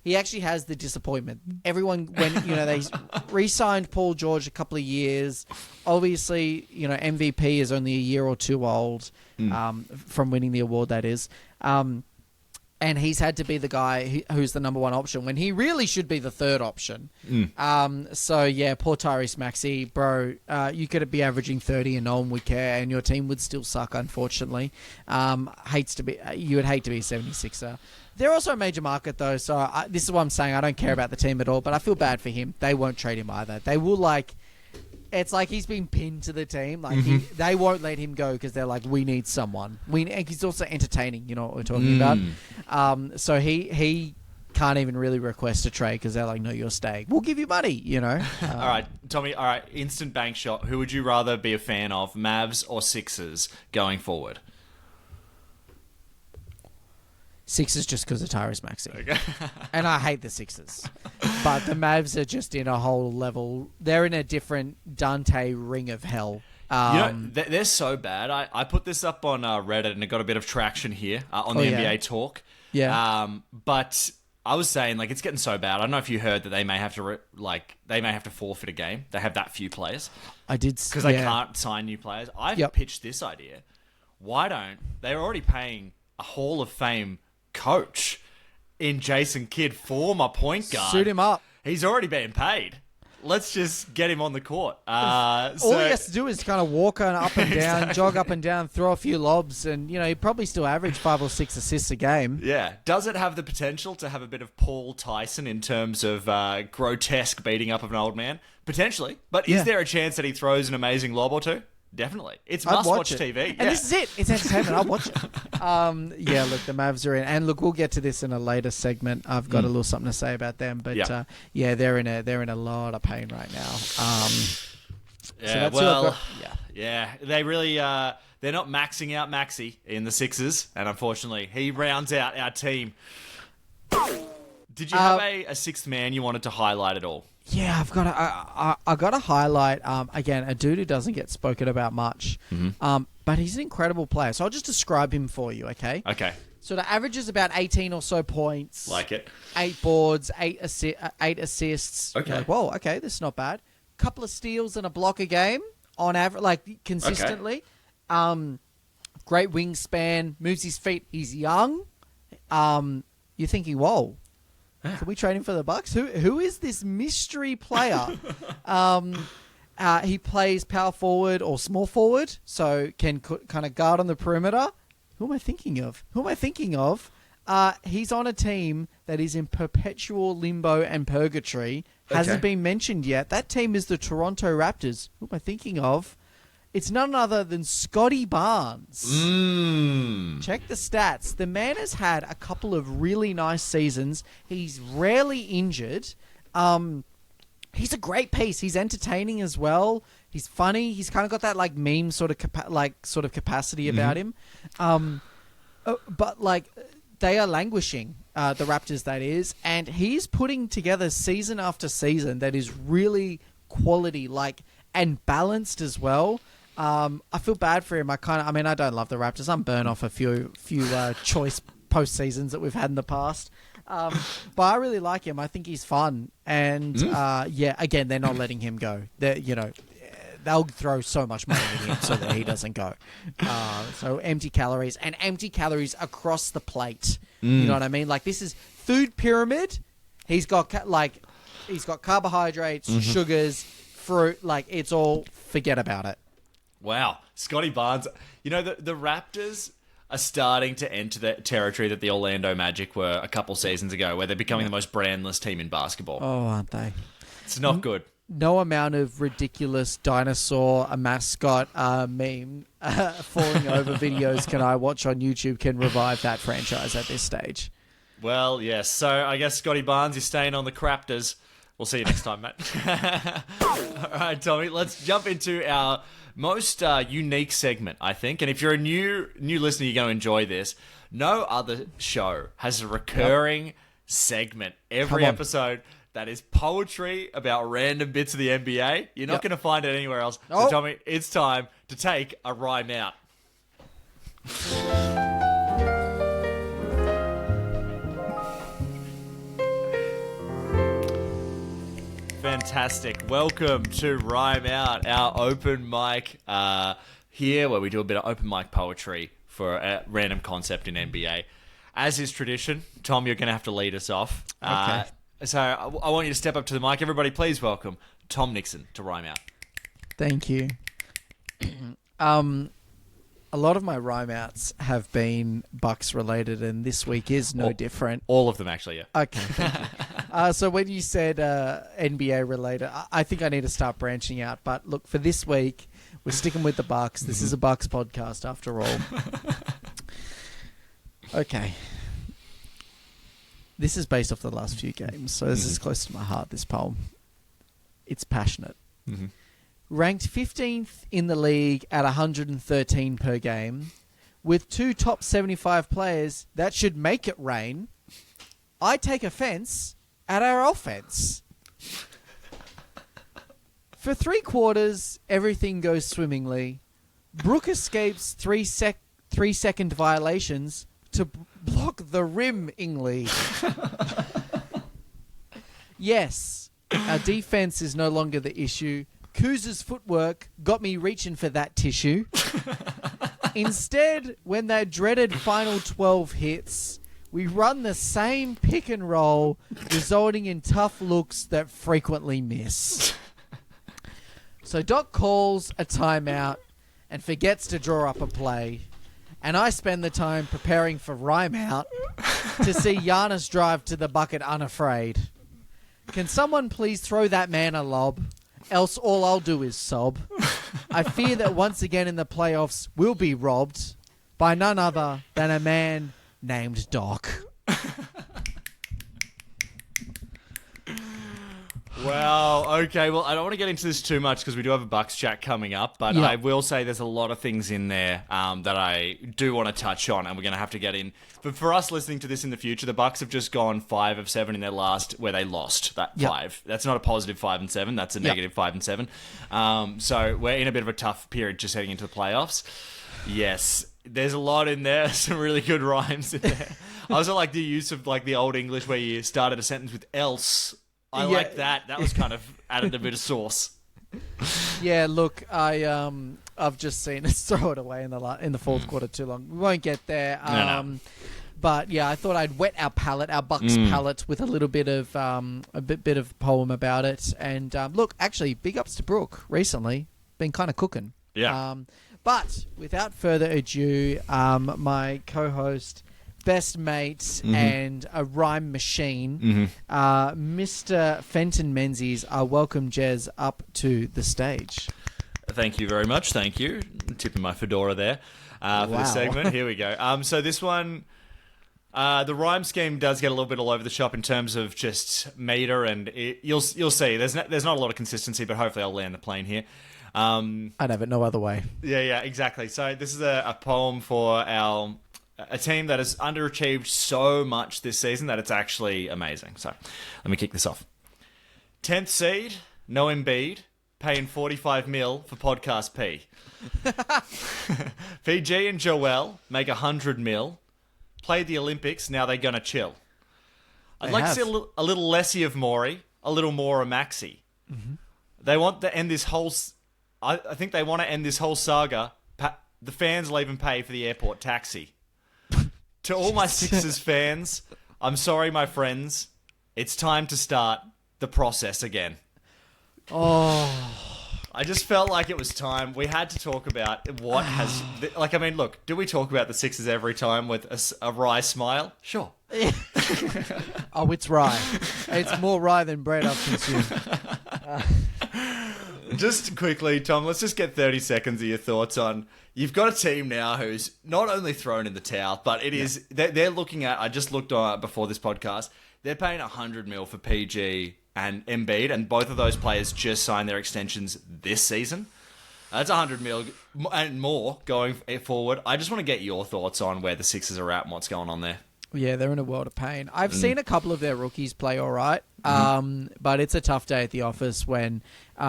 Speaker 2: he actually has the disappointment. Everyone, when, they re-signed Paul George a couple of years, obviously, MVP is only a year or two old from winning the award, that is. And he's had to be the guy who's the number one option when he really should be the third option. So, yeah, poor Tyrese Maxey. Bro, you could be averaging 30 and no one would care, and your team would still suck, unfortunately. You would hate to be a 76er. They're also a major market, though, so this is what I'm saying. I don't care about the team at all, but I feel bad for him. They won't trade him either. They will, it's like he's been pinned to the team. They won't let him go because they're like, we need someone. And he's also entertaining, you know what we're talking about. So he can't even really request a trade because they're like, no, you're staying. We'll give you money, All
Speaker 1: right, Tommy, instant bank shot. Who would you rather be a fan of, Mavs or Sixers, going forward?
Speaker 2: Sixers just because of Tyrese Maxey. Okay. And I hate the Sixers. But the Mavs are just in a whole level. They're in a different Dante ring of hell.
Speaker 1: They're so bad. I put this up on Reddit and it got a bit of traction here on the NBA Talk.
Speaker 2: Yeah.
Speaker 1: But I was saying, it's getting so bad. I don't know if you heard that they may have to forfeit a game. They have that few players.
Speaker 2: I did.
Speaker 1: Because they can't sign new players. I've pitched this idea. Why don't... They're already paying a Hall of Fame coach in Jason Kidd, former point guard.
Speaker 2: Suit him up.
Speaker 1: He's already being paid. Let's just get him on the court.
Speaker 2: All he has to do is kind of walk on up and down, exactly. Jog up and down, throw a few lobs, and he'd probably still average 5 or 6 assists a game.
Speaker 1: Yeah. Does it have the potential to have a bit of Paul Tyson in terms of grotesque beating up of an old man? Potentially. But is there a chance that he throws an amazing lob or two? Definitely. It's must-watch TV.
Speaker 2: And this is it. It's entertainment. I'll watch it. Look, the Mavs are in. And look, we'll get to this in a later segment. I've got a little something to say about them. But, they're in a lot of pain right now.
Speaker 1: They really... they're not maxing out Maxey in the Sixers. And unfortunately, he rounds out our team. Did you have a sixth man you wanted to highlight at all?
Speaker 2: Yeah, I've got to highlight, again, a dude who doesn't get spoken about much, but he's an incredible player. So I'll just describe him for you, okay?
Speaker 1: Okay.
Speaker 2: So the average is about 18 or so points.
Speaker 1: Like it.
Speaker 2: 8 boards, 8 assists.
Speaker 1: Okay.
Speaker 2: You're like, whoa, okay, this is not bad. Couple of steals and a block a game on average, consistently. Okay. Great wingspan, moves his feet. He's young. You're thinking, whoa. Can we trade him for the Bucks? Who is this mystery player? He plays power forward or small forward, so can kind of guard on the perimeter. Who am I thinking of? He's on a team that is in perpetual limbo and purgatory. Hasn't been mentioned yet. That team is the Toronto Raptors. Who am I thinking of? It's none other than Scotty Barnes. Check the stats. The man has had a couple of really nice seasons. He's rarely injured. He's a great piece. He's entertaining as well. He's funny. He's kind of got that meme sort of capacity about him. But they are languishing, the Raptors that is, and he's putting together season after season that is really quality and balanced as well. I feel bad for him. I don't love the Raptors. I'm burnt off a few choice postseasons that we've had in the past. But I really like him. I think he's fun. And again, they're not letting him go. They'll throw so much money at him so that he doesn't go. So empty calories across the plate. You know what I mean? This is food pyramid. He's got carbohydrates, sugars, fruit. It's all, forget about it.
Speaker 1: Wow. Scotty Barnes. You know, the Raptors are starting to enter the territory that the Orlando Magic were a couple seasons ago, where they're becoming the most brandless team in basketball.
Speaker 2: Oh, aren't they?
Speaker 1: It's not good.
Speaker 2: No amount of ridiculous dinosaur, a mascot meme, falling over videos can I watch on YouTube can revive that franchise at this stage.
Speaker 1: Well, yes. So I guess Scotty Barnes, you're staying on the Raptors. We'll see you next time, mate. All right, Tommy, let's jump into our most unique segment, I think. And if you're a new listener, you're going to enjoy this. No other show has a recurring segment every episode that is poetry about random bits of the NBA. You're not going to find it anywhere else. So, Tommy, it's time to take a rhyme out. Fantastic. Welcome to Rhyme Out, our open mic here where we do a bit of open mic poetry for a random concept in NBA. As is tradition, Tom, you're going to have to lead us off.
Speaker 2: Okay.
Speaker 1: So I want you to step up to the mic. Everybody, please welcome Tom Nixon to Rhyme Out.
Speaker 2: Thank you. A lot of my rhyme outs have been Bucks related, and this week is no different.
Speaker 1: All of them, actually, yeah.
Speaker 2: Okay, thank you. So when you said NBA related, I think I need to start branching out. But look, for this week, we're sticking with the Bucks. This is a Bucks podcast, after all. Okay. This is based off the last few games, so this is close to my heart, this poem. It's passionate.
Speaker 1: Mm-hmm.
Speaker 2: Ranked 15th in the league at 113 per game, with 2 top 75 players that should make it rain, I take offense at our offense. For 3 quarters, everything goes swimmingly. Brook escapes 3-second violations to block the rim, Ingley. Yes, our defense is no longer the issue. Kuz's footwork got me reaching for that tissue. Instead, when that dreaded final 12 hits, we run the same pick and roll, resulting in tough looks that frequently miss. So Doc calls a timeout and forgets to draw up a play. And I spend the time preparing for Rhyme Out to see Giannis drive to the bucket unafraid. Can someone please throw that man a lob? Else all I'll do is sob. I fear that once again in the playoffs we'll be robbed by none other than a man named Doc.
Speaker 1: Wow. Okay. Well, I don't want to get into this too much because we do have a Bucks chat coming up, but I will say there's a lot of things in there that I do want to touch on, and we're going to have to get in. But for us listening to this in the future, the Bucks have just gone 5 of 7 in their last, where they lost that 5. That's not a positive 5 and 7. That's a negative 5 and 7. So we're in a bit of a tough period just heading into the playoffs. Yes. There's a lot in there. Some really good rhymes in there. I also like the use of like the old English where you started a sentence with else. I like that. That was kind of added a bit of sauce.
Speaker 2: Yeah, look, I've just seen us throw it away in the fourth quarter too long. We won't get there.
Speaker 1: No.
Speaker 2: But yeah, I thought I'd wet our Bucks palate with a little bit of bit of poem about it. And look, actually, big ups to Brooke recently. Been kind of cooking.
Speaker 1: Yeah.
Speaker 2: But without further ado, my co-host, best mate, and a rhyme machine, Mr. Fenton Menzies, I welcome Jez up to the stage.
Speaker 1: Thank you very much. Thank you. Tipping my fedora there for this segment. Here we go. So this one, the rhyme scheme does get a little bit all over the shop in terms of just meter, and you'll see. There's not a lot of consistency, but hopefully I'll land the plane here.
Speaker 2: I'd have it no other way.
Speaker 1: Yeah, exactly. So this is a poem for a team that has underachieved so much this season that it's actually amazing. So let me kick this off. 10th seed, no Embiid, paying 45 mil for podcast P. PG and Joel make 100 mil, played the Olympics, now they're going to chill. I'd like to see a little lessy of Maury, a little more of Maxey. They want to end this whole... I think they want to end this whole saga. The fans will even pay for the airport taxi. To all my Sixers fans, I'm sorry, my friends. It's time to start the process again.
Speaker 2: Oh,
Speaker 1: I just felt like it was time. We had to talk about what has... Like, I mean, look, do we talk about the Sixers every time with a wry smile? Sure.
Speaker 2: Oh, it's rye. It's more rye than bread I've consumed.
Speaker 1: Just quickly, Tom, let's just get 30 seconds of your thoughts on... You've got a team now who's not only thrown in the towel, but it is... They're looking at... I just looked on before this podcast. They're paying $100 million for PG and Embiid, and both of those players just signed their extensions this season. That's $100 million and more going forward. I just want to get your thoughts on where the Sixers are at and what's going on there.
Speaker 2: Yeah, they're in a world of pain. I've seen a couple of their rookies play all right, but it's a tough day at the office when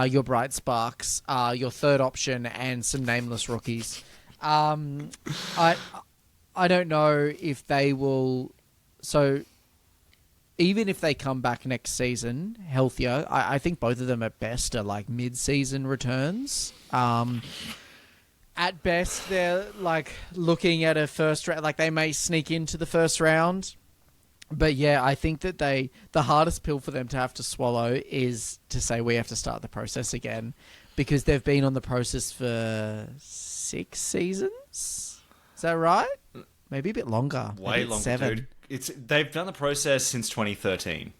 Speaker 2: your bright sparks are your third option and some nameless rookies. I don't know if they will... So even if they come back next season healthier, I think both of them at best are like mid-season returns. At best, they're like looking at a first round, like they may sneak into the first round. But yeah, I think that the hardest pill for them to have to swallow is to say we have to start the process again, because they've been on the process for 6 seasons. Is that right? Maybe a bit longer.
Speaker 1: Way longer,
Speaker 2: 7.
Speaker 1: dude. They've done the process since 2013.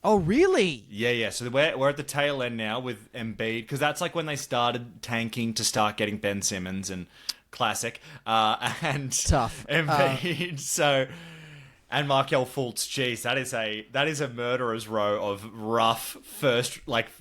Speaker 2: Oh, really?
Speaker 1: Yeah. So we're at the tail end now with Embiid, because that's like when they started tanking to start getting Ben Simmons and classic and
Speaker 2: Tough
Speaker 1: Embiid. And Markelle Fultz. Jeez, that is a murderer's row of rough first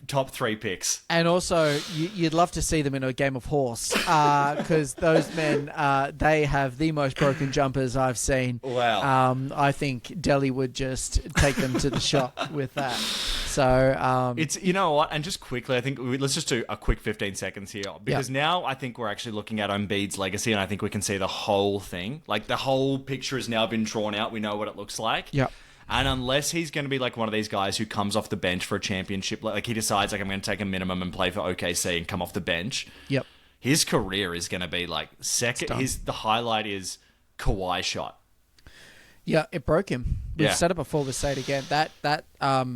Speaker 1: top 3 picks.
Speaker 2: And also, you'd love to see them in a game of horse, because those men, they have the most broken jumpers I've seen.
Speaker 1: Wow.
Speaker 2: I think Delhi would just take them to the shop with that. So
Speaker 1: it's, you know what, and just quickly, I think let's just do a quick 15 seconds here, because now I think we're actually looking at Embiid's legacy, and I think we can see the whole thing. Like, the whole picture has now been drawn out. We know what it looks like.
Speaker 2: Yep.
Speaker 1: And unless he's going to be like one of these guys who comes off the bench for a championship, like he decides like I'm going to take a minimum and play for OKC and come off the bench.
Speaker 2: Yep.
Speaker 1: His career is going to be like second. The highlight is Kawhi shot.
Speaker 2: Yeah, it broke him. We've said it before, we'll say it again. That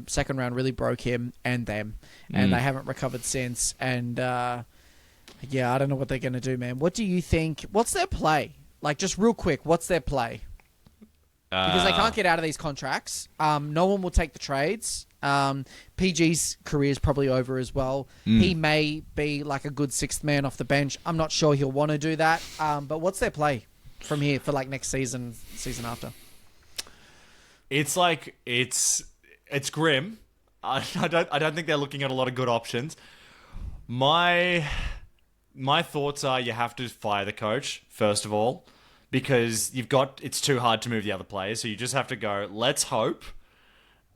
Speaker 2: second round really broke him and them, and they haven't recovered since. And I don't know what they're going to do, man. What do you think? What's their play? Like, just real quick, what's their play? Because they can't get out of these contracts. No one will take the trades. PG's career is probably over as well. He may be like a good 6th man off the bench. I'm not sure he'll want to do that. But what's their play from here for like next season after?
Speaker 1: It's like it's grim. I don't think they're looking at a lot of good options. My thoughts are you have to fire the coach first of all, because it's too hard to move the other players. So you just have to go, let's hope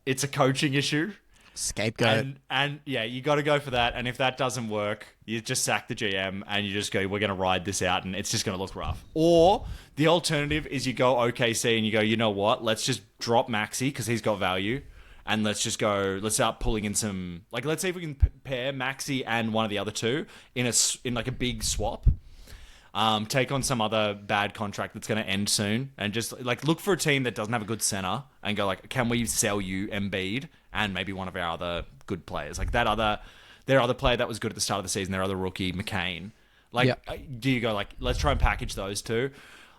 Speaker 1: it's a coaching issue.
Speaker 2: Scapegoat.
Speaker 1: And you got to go for that. And if that doesn't work, you just sack the GM and you just go, we're going to ride this out and it's just going to look rough. Or the alternative is you go OKC and you go, you know what? Let's just drop Maxey because he's got value. And let's start pulling in some, like, let's see if we can pair Maxey and one of the other two in like a big swap. Take on some other bad contract that's going to end soon, and just like look for a team that doesn't have a good center and go like, can we sell you Embiid and maybe one of our other good players, like their other player that was good at the start of the season, their other rookie McCain. Like, do you go like, let's try and package those two?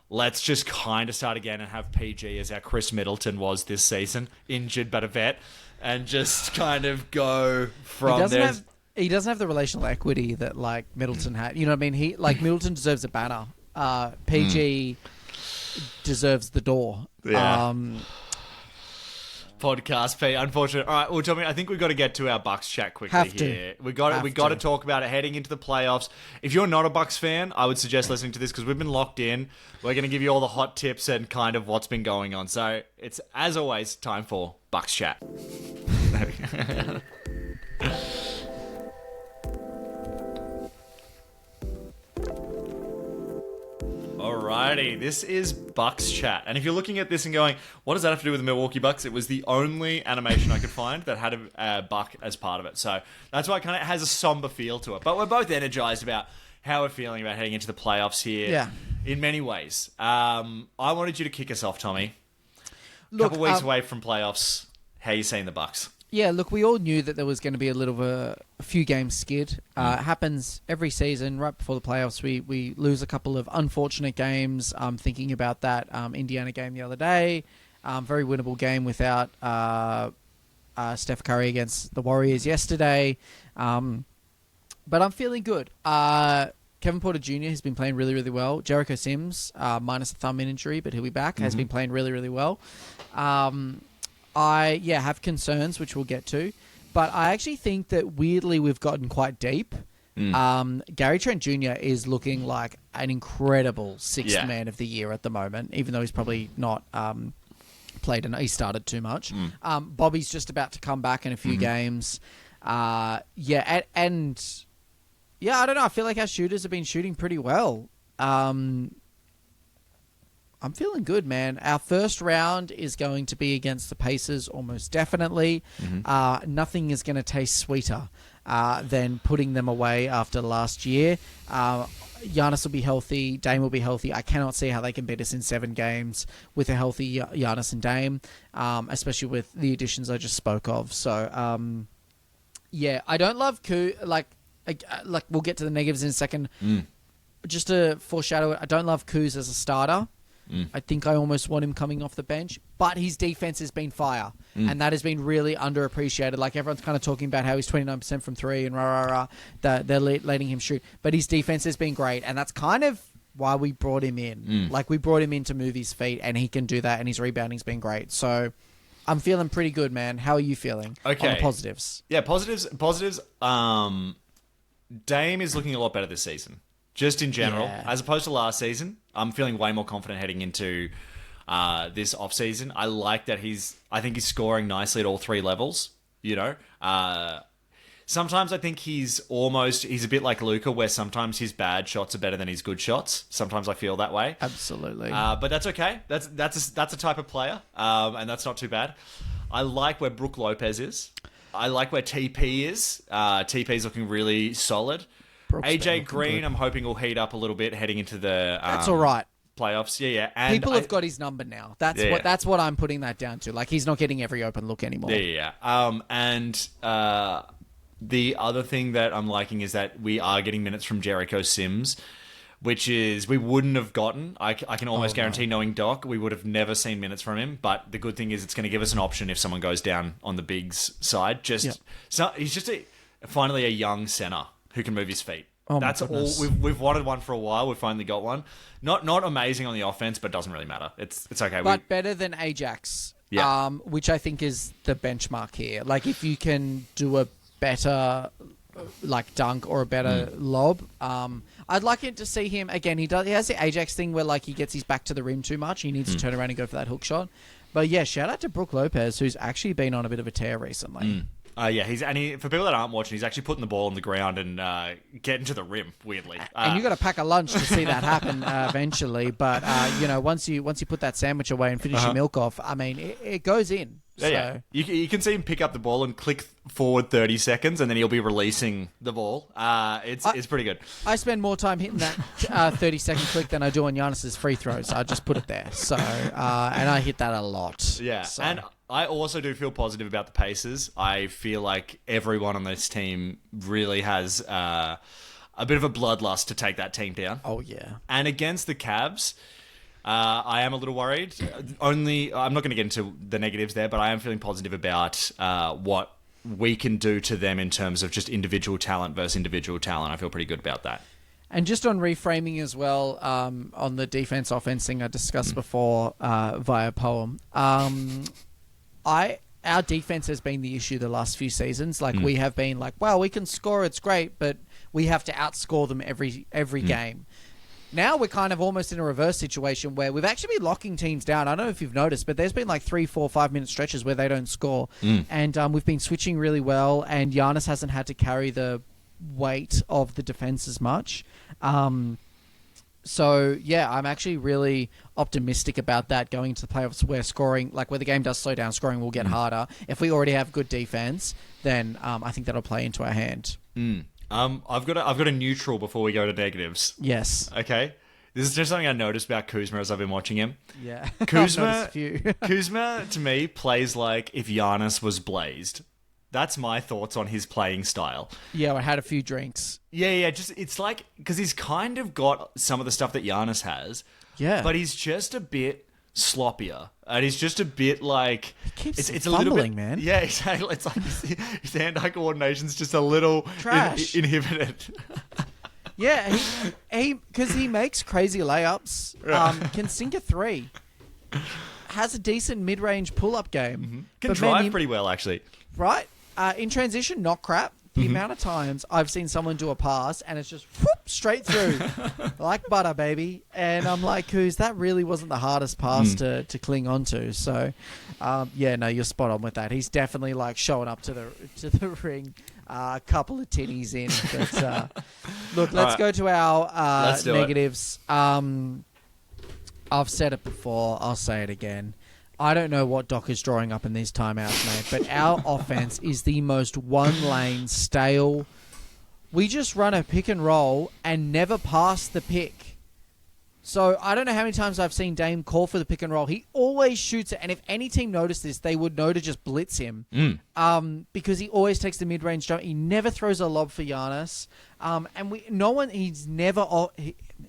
Speaker 1: Let's just kind of start again and have PG as our Chris Middleton was this season, injured but a vet, and just kind of go from there.
Speaker 2: He doesn't have the relational equity that like Middleton had. You know what I mean? Middleton deserves a banner. PG deserves the door.
Speaker 1: Yeah. Podcast P, unfortunate. All right, well, Tommy, I think we've got to get to our Bucks chat quickly here. We got to talk about it heading into the playoffs. If you're not a Bucks fan, I would suggest listening to this because we've been locked in. We're going to give you all the hot tips and kind of what's been going on. So it's, as always, time for Bucks chat. Alrighty, this is Bucks chat. And if you're looking at this and going, what does that have to do with the Milwaukee Bucks? It was the only animation I could find that had a buck as part of it. So that's why it kind of has a somber feel to it. But we're both energized about how we're feeling about heading into the playoffs here in many ways. I wanted you to kick us off, Tommy. A couple weeks away from playoffs. How are you seeing the Bucks?
Speaker 2: Yeah, look, we all knew that there was going to be a few games skid. It happens every season. Right before the playoffs, we lose a couple of unfortunate games. I'm thinking about that Indiana game the other day. Very winnable game without Steph Curry against the Warriors yesterday. But I'm feeling good. Kevin Porter Jr. has been playing really, really well. Jericho Sims, minus a thumb injury, but he'll be back, has been playing really, really well. I have concerns, which we'll get to. But I actually think that, weirdly, we've gotten quite deep. Gary Trent Jr. is looking like an incredible sixth man of the year at the moment, even though he's probably not played and he started too much. Bobby's just about to come back in a few games. I don't know. I feel like our shooters have been shooting pretty well. I'm feeling good, man. Our first round is going to be against the Pacers, almost definitely. Nothing is going to taste sweeter than putting them away after last year. Giannis will be healthy. Dame will be healthy. I cannot see how they can beat us in 7 games with a healthy Giannis and Dame, especially with the additions I just spoke of. So, I don't love Kuz. Like we'll get to the negatives in a second. Just to foreshadow it, I don't love Kuz as a starter. I think I almost want him coming off the bench, but his defense has been fire, and that has been really underappreciated. Like, everyone's kind of talking about how he's 29% from 3 and that they're letting him shoot, but his defense has been great, and that's kind of why we brought him in. Like, we brought him in to move his feet, and he can do that, and his rebounding's been great. So I'm feeling pretty good, man. How are you feeling on the positives?
Speaker 1: Yeah, positives. Dame is looking a lot better this season. Just in general, as opposed to last season, I'm feeling way more confident heading into this off-season. I like that I think he's scoring nicely at all 3 levels, you know. Sometimes I think he's a bit like Luka, where sometimes his bad shots are better than his good shots. Sometimes I feel that way.
Speaker 2: Absolutely.
Speaker 1: But that's okay. That's a type of player, and that's not too bad. I like where Brook Lopez is. I like where TP is. TP's looking really solid. AJ Green, I'm hoping will heat up a little bit heading into the
Speaker 2: that's all right.
Speaker 1: Playoffs. Yeah. And
Speaker 2: people have got his number now. That's what I'm putting that down to. Like, he's not getting every open look anymore.
Speaker 1: Yeah. And the other thing that I'm liking is that we are getting minutes from Jericho Sims, which is we wouldn't have gotten. I can almost guarantee, knowing Doc, we would have never seen minutes from him. But the good thing is it's going to give us an option if someone goes down on the bigs side. He's just finally a young center who can move his feet. That's all. We've wanted one for a while. We've finally got one. Not amazing on the offense, but doesn't really matter. It's okay.
Speaker 2: But better than Ajax, which I think is the benchmark here. Like, if you can do a better dunk or a better lob, I'd like it to see him again. He has the Ajax thing where he gets his back to the rim too much. He needs to turn around and go for that hook shot. But yeah, shout out to Brook Lopez, who's actually been on a bit of a tear recently.
Speaker 1: For people that aren't watching, he's actually putting the ball on the ground and getting to the rim, weirdly.
Speaker 2: And you got to pack a lunch to see that happen eventually. But once you put that sandwich away and finish your milk off, I mean, it goes in.
Speaker 1: Yeah. You can see him pick up the ball and click forward 30 seconds, and then he'll be releasing the ball. It's pretty good.
Speaker 2: I spend more time hitting that 30-second click than I do on Giannis's free throws. I just put it there. So, and I hit that a lot.
Speaker 1: Yeah,
Speaker 2: so.
Speaker 1: And I also do feel positive about the Pacers. I feel like everyone on this team really has a bit of a bloodlust to take that team down.
Speaker 2: Oh, yeah.
Speaker 1: And against the Cavs, I am a little worried. I'm not going to get into the negatives there, but I am feeling positive about what we can do to them in terms of just individual talent versus individual talent. I feel pretty good about that.
Speaker 2: And just on reframing as well, on the defense-offense thing I discussed before via poem, our defense has been the issue the last few seasons. We have been we can score, it's great, but we have to outscore them every game. Now we're kind of almost in a reverse situation where we've actually been locking teams down. I don't know if you've noticed, but there's been 3, 4, 5-minute stretches where they don't score. And we've been switching really well, and Giannis hasn't had to carry the weight of the defense as much. So, yeah, I'm actually really optimistic about that going into the playoffs where scoring, where the game does slow down, scoring will get harder. If we already have good defense, then I think that'll play into our hand.
Speaker 1: I've got a neutral before we go to negatives.
Speaker 2: Yes.
Speaker 1: Okay. This is just something I noticed about Kuzma as I've been watching him.
Speaker 2: Yeah.
Speaker 1: Kuzma to me plays like if Giannis was blazed. That's my thoughts on his playing style.
Speaker 2: Yeah, I had a few drinks.
Speaker 1: Yeah. Just it's like because he's kind of got some of the stuff that Giannis has.
Speaker 2: Yeah,
Speaker 1: but he's just a bit sloppier, and he's just a bit like
Speaker 2: it's
Speaker 1: a
Speaker 2: fumbling,
Speaker 1: little bit,
Speaker 2: man.
Speaker 1: Yeah, exactly. It's like his hand-eye coordination's just a little
Speaker 2: trash,
Speaker 1: inhibited.
Speaker 2: Yeah, he because he makes crazy layups. Can sink a three. Has a decent mid-range pull-up game.
Speaker 1: Mm-hmm. Can drive pretty well, actually.
Speaker 2: Right? In transition, not crap. The amount of times I've seen someone do a pass and it's just whoop, straight through. Like butter, baby. And I'm like, who's that really wasn't the hardest pass to cling onto. So, yeah, no, you're spot on with that. He's definitely like showing up to the ring. A couple of tinnies in. But, look, let's go to our negatives. I've said it before. I'll say it again. I don't know what Doc is drawing up in these timeouts, mate, but our offense is the most one-lane, stale. We just run a pick and roll and never pass the pick. So I don't know how many times I've seen Dame call for the pick and roll. He always shoots it, and if any team noticed this, they would know to just blitz him. Because he always takes the mid-range jump. He never throws a lob for Giannis.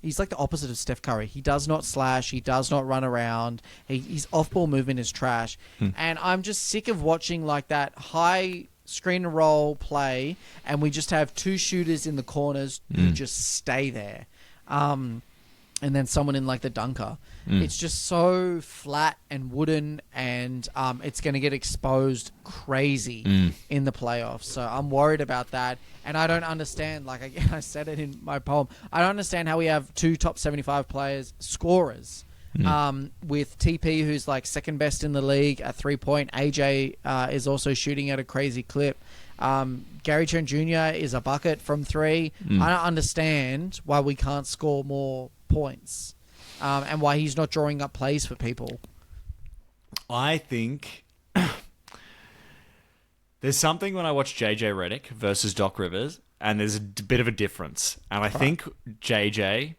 Speaker 2: He's like the opposite of Steph Curry. He does not slash. He does not run around. His off-ball movement is trash. And I'm just sick of watching like that high screen and roll play, and we just have two shooters in the corners who just stay there. And then someone in like the dunker. It's just so flat and wooden, and it's going to get exposed crazy in the playoffs. So I'm worried about that. And I don't understand, like again, I said it in my poem, I don't understand how we have two top 75 players, scorers, with TP, who's like second best in the league at 3-point. AJ is also shooting at a crazy clip. Gary Trent Jr. is a bucket from three. I don't understand why we can't score more points, and why he's not drawing up plays for people.
Speaker 1: I think there's something when I watch JJ Reddick versus Doc Rivers, and there's a bit of a difference. And I think JJ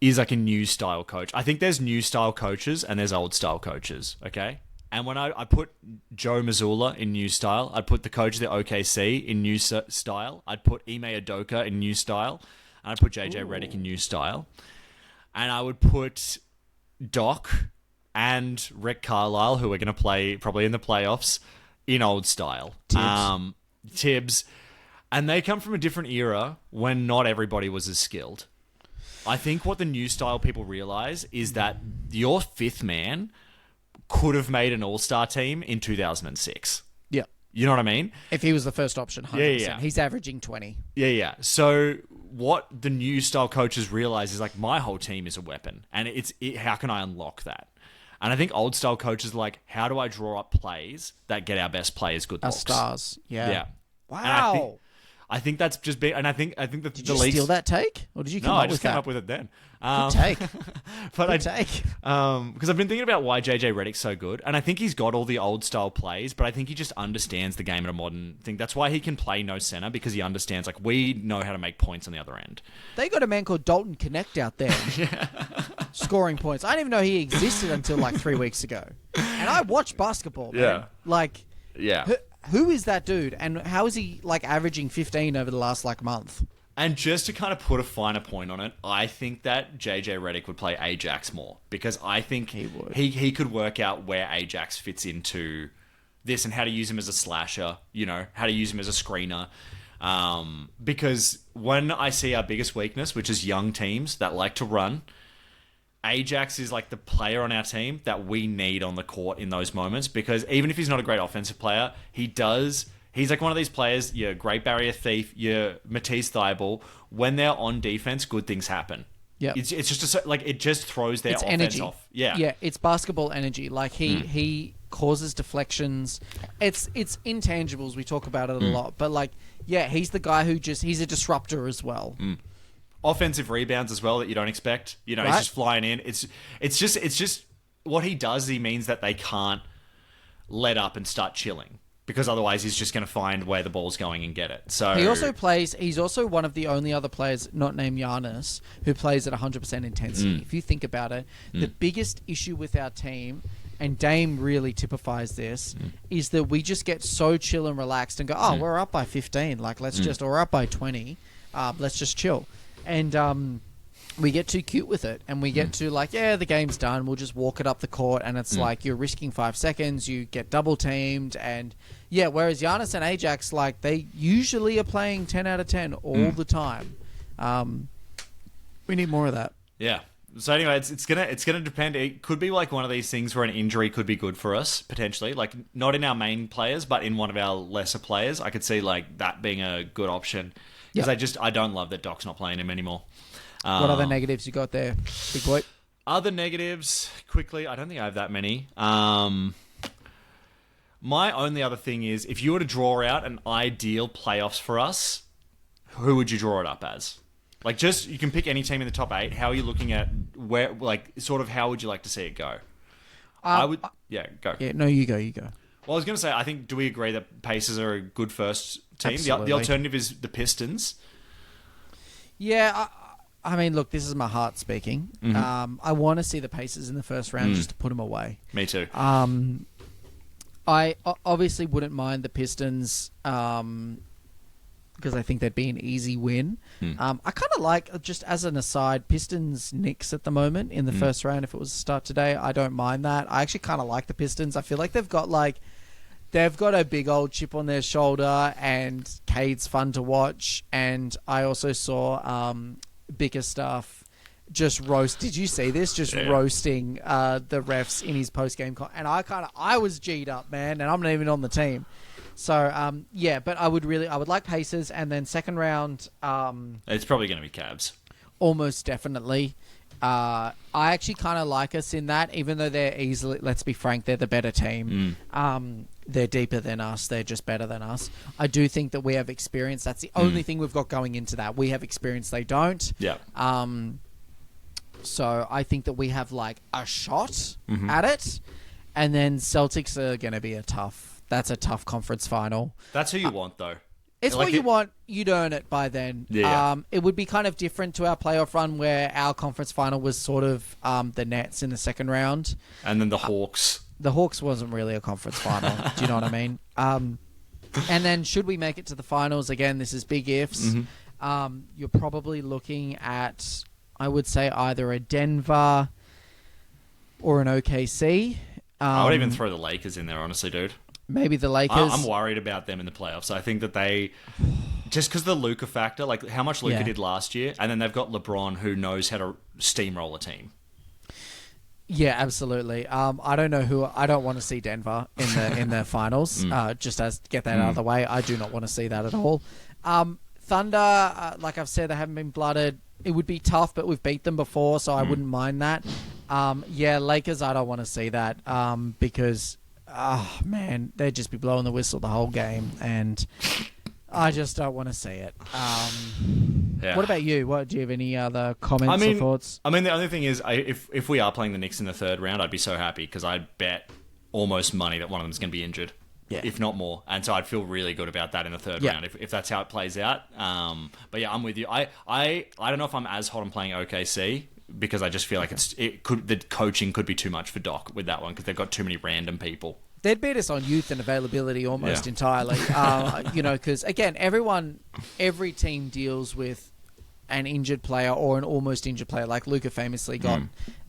Speaker 1: is like a new style coach. I think there's new style coaches and there's old style coaches, okay? And when I put Joe Mazzulla in new style, I'd put the coach of the OKC in new style, I'd put Ime Udoka in new style, and I'd put JJ Reddick in new style. And I would put Doc and Rick Carlisle, who are going to play probably in the playoffs, in old style. Tibbs. And they come from a different era when not everybody was as skilled. I think what the new style people realize is that your fifth man could have made an all-star team in 2006.
Speaker 2: Yeah.
Speaker 1: You know what I mean?
Speaker 2: If he was the first option, 100%.
Speaker 1: Yeah.
Speaker 2: He's averaging 20.
Speaker 1: Yeah. So what the new style coaches realize is like, my whole team is a weapon. And how can I unlock that? And I think old style coaches are like, how do I draw up plays that get our best players good looks?
Speaker 2: Our stars. Yeah.
Speaker 1: Wow. I think that's just big, and I think that
Speaker 2: did
Speaker 1: the
Speaker 2: you
Speaker 1: league
Speaker 2: steal that take, or did you come
Speaker 1: No,
Speaker 2: up
Speaker 1: I just
Speaker 2: with
Speaker 1: came
Speaker 2: that?
Speaker 1: up with it then.
Speaker 2: Good take.
Speaker 1: Good
Speaker 2: take.
Speaker 1: Because I've been thinking about why JJ Redick's so good, and I think he's got all the old style plays, but I think he just understands the game at a modern thing. That's why he can play no center, because he understands, like, we know how to make points on the other end.
Speaker 2: They got a man called Dalton Connect out there scoring points. I didn't even know he existed until like 3 weeks ago. And I watch basketball, man.
Speaker 1: Yeah.
Speaker 2: Like,
Speaker 1: yeah.
Speaker 2: Who is that dude? And how is he like averaging 15 over the last like month?
Speaker 1: And just to kind of put a finer point on it, I think that JJ Redick would play Ajax more, because I think
Speaker 2: he would.
Speaker 1: He could work out where Ajax fits into this and how to use him as a slasher, you know, how to use him as a screener. Because when I see our biggest weakness, which is young teams that like to run, Ajax is like the player on our team that we need on the court in those moments, because even if he's not a great offensive player, he's like one of these players, your Great Barrier Thief, your Matisse Thybulle. When they're on defense, good things happen.
Speaker 2: Yeah,
Speaker 1: it's just it just throws their offense
Speaker 2: energy
Speaker 1: off. Yeah,
Speaker 2: yeah, it's basketball energy. Like he causes deflections. It's intangibles. We talk about it a lot, but like, yeah, he's the guy who he's a disruptor as well.
Speaker 1: Offensive rebounds as well that you don't expect. You know, He's just flying in. It's just what he does. He means that they can't let up and start chilling, because otherwise he's just going to find where the ball's going and get it. So
Speaker 2: he's also one of the only other players not named Giannis who plays at 100% intensity. If you think about it, the biggest issue with our team, and Dame really typifies this, is that we just get so chill and relaxed and go, oh, we're up by 15. Like, let's just, or we're up by 20. Let's just chill. And we get too cute with it. And we get to like, yeah, the game's done. We'll just walk it up the court. And it's like, you're risking 5 seconds. You get double teamed. And yeah, whereas Giannis and Ajax, like, they usually are playing 10 out of 10 all the time. We need more of that.
Speaker 1: Yeah. So anyway, it's gonna depend. It could be like one of these things where an injury could be good for us potentially, like not in our main players, but in one of our lesser players. I could see like that being a good option because I don't love that Doc's not playing him anymore.
Speaker 2: What other negatives you got there, big boy?
Speaker 1: Other negatives, quickly. I don't think I have that many. My only other thing is if you were to draw out an ideal playoffs for us, who would you draw it up as? Like, just, you can pick any team in the top 8. How are you looking at where, like, sort of how would you like to see it go? Go.
Speaker 2: Yeah, no, you go.
Speaker 1: Well, I was going to say, I think, do we agree that Pacers are a good first team?
Speaker 2: Absolutely.
Speaker 1: The alternative is the Pistons.
Speaker 2: Yeah, I mean, look, this is my heart speaking. I want to see the Pacers in the first round just to put them away.
Speaker 1: Me too.
Speaker 2: I obviously wouldn't mind the Pistons because I think that'd be an easy win. I kind of like, just as an aside, Pistons Knicks at the moment in the first round. If it was to start today, I don't mind that. I actually kind of like the Pistons. I feel like they've got a big old chip on their shoulder, and Cade's fun to watch. And I also saw Bickerstaff just roast. Did you see this? Just roasting the refs in his post game, and I was G'd up, man, and I'm not even on the team. So but I would like Pacers, and then second round.
Speaker 1: It's probably going to be Cavs.
Speaker 2: Almost definitely. I actually kind of like us in that, even though they're easily. Let's be frank, they're the better team. They're deeper than us. They're just better than us. I do think that we have experience. That's the only thing we've got going into that. We have experience. They don't.
Speaker 1: Yeah.
Speaker 2: So I think that we have like a shot at it, and then Celtics are going to be That's a tough conference final.
Speaker 1: That's who you want, though.
Speaker 2: It's like what you want. You'd earn it by then.
Speaker 1: Yeah.
Speaker 2: It would be kind of different to our playoff run where our conference final was sort of the Nets in the second round.
Speaker 1: And then the Hawks.
Speaker 2: The Hawks wasn't really a conference final. Do you know what I mean? And then should we make it to the finals, again, this is big ifs. You're probably looking at, I would say, either a Denver or an OKC.
Speaker 1: I would even throw the Lakers in there, honestly, dude.
Speaker 2: Maybe the Lakers.
Speaker 1: I'm worried about them in the playoffs. I think that they, just because the Luka factor, like how much Luka did last year, and then they've got LeBron who knows how to steamroll a team.
Speaker 2: Yeah, absolutely. I don't know who. I don't want to see Denver in the finals. Just as get that out of the way, I do not want to see that at all. Thunder, like I've said, they haven't been blooded. It would be tough, but we've beat them before, so I wouldn't mind that. Lakers, I don't want to see that because. Oh, man, they'd just be blowing the whistle the whole game, and I just don't want to see it. What about you? Do you have any other comments or thoughts?
Speaker 1: I mean, the only thing is, if we are playing the Knicks in the third round, I'd be so happy because I'd bet almost money that one of them is going to be injured, if not more. And so I'd feel really good about that in the third round if that's how it plays out. But yeah, I'm with you. I don't know if I'm as hot on playing OKC. Because I just feel like the coaching could be too much for Doc with that one because they've got too many random people.
Speaker 2: They'd beat us on youth and availability almost entirely. Because again, every team deals with an injured player or an almost injured player. Like Luka famously got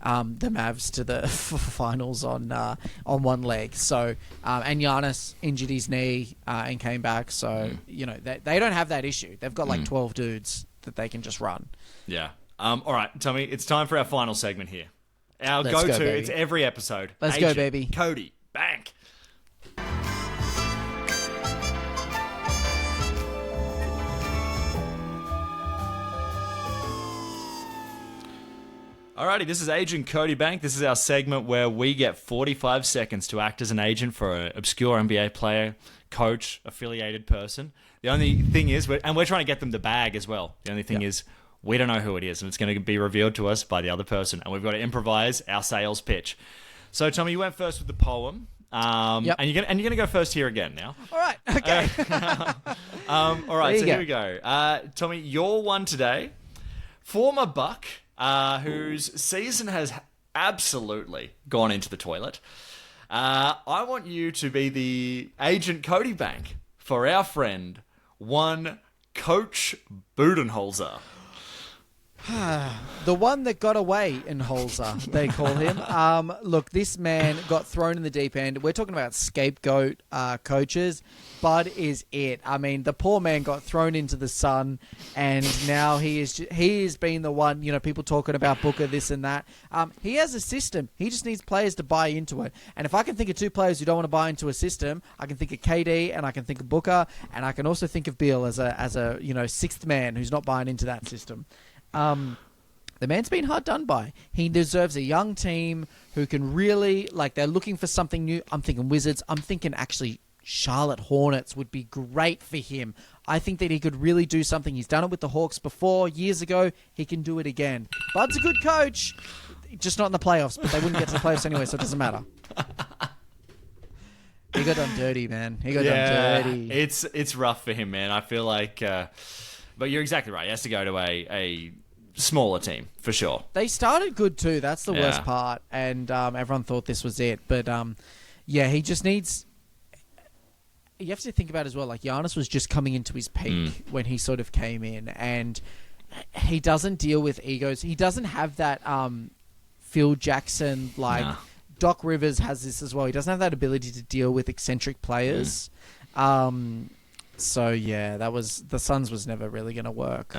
Speaker 2: the Mavs to the finals on one leg. So and Giannis injured his knee and came back. So they don't have that issue. They've got like 12 dudes that they can just run.
Speaker 1: Yeah. All right, Tommy, it's time for our final segment here. Our
Speaker 2: Let's
Speaker 1: go-to,
Speaker 2: go,
Speaker 1: it's every episode.
Speaker 2: Let's go, baby.
Speaker 1: Cody, bank. Alrighty, this is Agent Cody Bank. This is our segment where we get 45 seconds to act as an agent for an obscure NBA player, coach, affiliated person. The only thing is, we're trying to get them the bag as well. The only thing is, we don't know who it is, and it's going to be revealed to us by the other person, and we've got to improvise our sales pitch. So, Tommy, you went first with the poem, and you're going to go first here again now.
Speaker 2: All right, okay.
Speaker 1: All right, so here we go. Tommy, your one today, former Buck, whose season has absolutely gone into the toilet. I want you to be the agent Cody Bank for our friend, one Coach Budenholzer.
Speaker 2: The one that got away in Holzer, they call him. Look, this man got thrown in the deep end. We're talking about scapegoat coaches. Bud is it. I mean, the poor man got thrown into the sun, and now he has been the one, people talking about Booker, this and that. He has a system. He just needs players to buy into it. And if I can think of two players who don't want to buy into a system, I can think of KD, and I can think of Booker, and I can also think of Beal as a sixth man who's not buying into that system. The man's been hard done by. He deserves a young team who can really, they're looking for something new. I'm thinking Wizards. I'm thinking actually Charlotte Hornets would be great for him. I think that he could really do something. He's done it with the Hawks before, years ago. He can do it again. Bud's a good coach, just not in the playoffs, but they wouldn't get to the playoffs anyway, so it doesn't matter. He got done dirty, man. He got done dirty.
Speaker 1: It's rough for him, man. I feel like... but you're exactly right. He has to go to a smaller team, for sure.
Speaker 2: They started good too. That's the worst part. And everyone thought this was it. But, he just needs... You have to think about it as well, Giannis was just coming into his peak when he sort of came in. And he doesn't deal with egos. He doesn't have that Phil Jackson, Doc Rivers has this as well. He doesn't have that ability to deal with eccentric players. So, the Suns was never really going to work.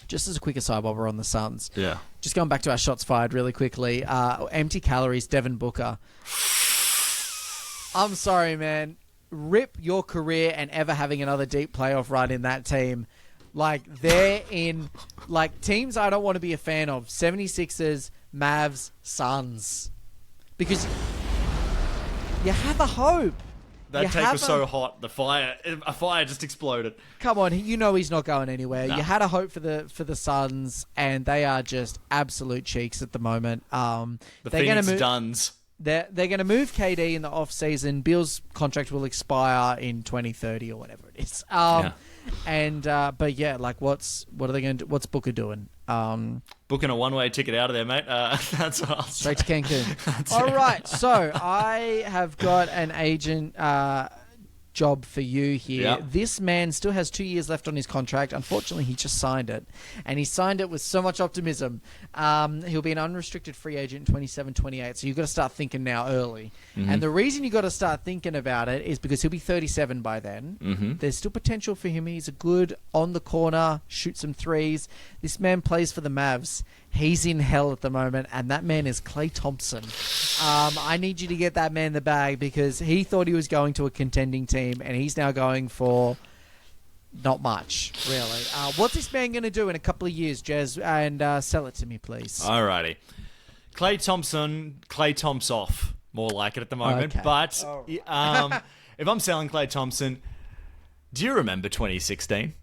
Speaker 2: Just as a quick aside while we're on the Suns.
Speaker 1: Yeah.
Speaker 2: Just going back to our shots fired really quickly. Empty calories, Devin Booker. I'm sorry, man. Rip your career and ever having another deep playoff run in that team. They're in... teams I don't want to be a fan of. 76ers, Mavs, Suns. Because you have a hope.
Speaker 1: That take was so hot. A fire just exploded. Come
Speaker 2: on, he's not going anywhere. No. You had a hope for the Suns, and they are just absolute cheeks at the moment.
Speaker 1: The Phoenix Duns.
Speaker 2: They're going to move KD in the off season. Bill's contract will expire in 2030 or whatever it is. What are they going to do? What's Booker doing?
Speaker 1: Booking a one-way ticket out of there, mate. That's what I'll
Speaker 2: say. Straight to Cancun. All right, so I have got an agent job for you here.
Speaker 1: Yep.
Speaker 2: This man still has 2 years left on his contract. Unfortunately, he just signed it, and he signed it with so much optimism. He'll be an unrestricted free agent in 27-28, so you've got to start thinking now early. Mm-hmm. And the reason you've got to start thinking about it is because he'll be 37 by then.
Speaker 1: Mm-hmm.
Speaker 2: There's still potential for him. He's a good on the corner, shoot some threes. This man plays for the Mavs. He's in hell at the moment, and that man is Klay Thompson. I need you to get that man the bag because he thought he was going to a contending team, and he's now going for not much, really. What's this man going to do in a couple of years, Jez? And sell it to me, please.
Speaker 1: Alrighty. Klay Thompson, Klay Thomp's off, more like it at the moment. Okay. But if I'm selling Klay Thompson, do you remember 2016?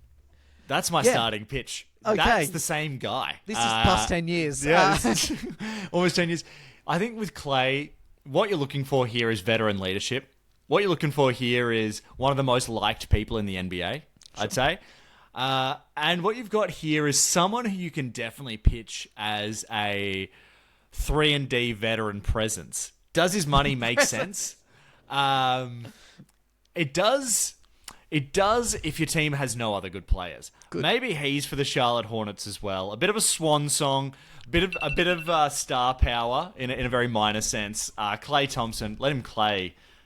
Speaker 1: That's my starting pitch.
Speaker 2: Okay.
Speaker 1: That's the same guy.
Speaker 2: This is plus 10 years.
Speaker 1: Yeah, this is almost 10 years. I think with Klay, what you're looking for here is veteran leadership. What you're looking for here is one of the most liked people in the NBA, I'd say. And what you've got here is someone who you can definitely pitch as a 3-and-D veteran presence. Does his money make sense? It does. It does if your team has no other good players. Good. Maybe he's for the Charlotte Hornets as well. A bit of a swan song, a bit of star power in a very minor sense. Klay Thompson, let him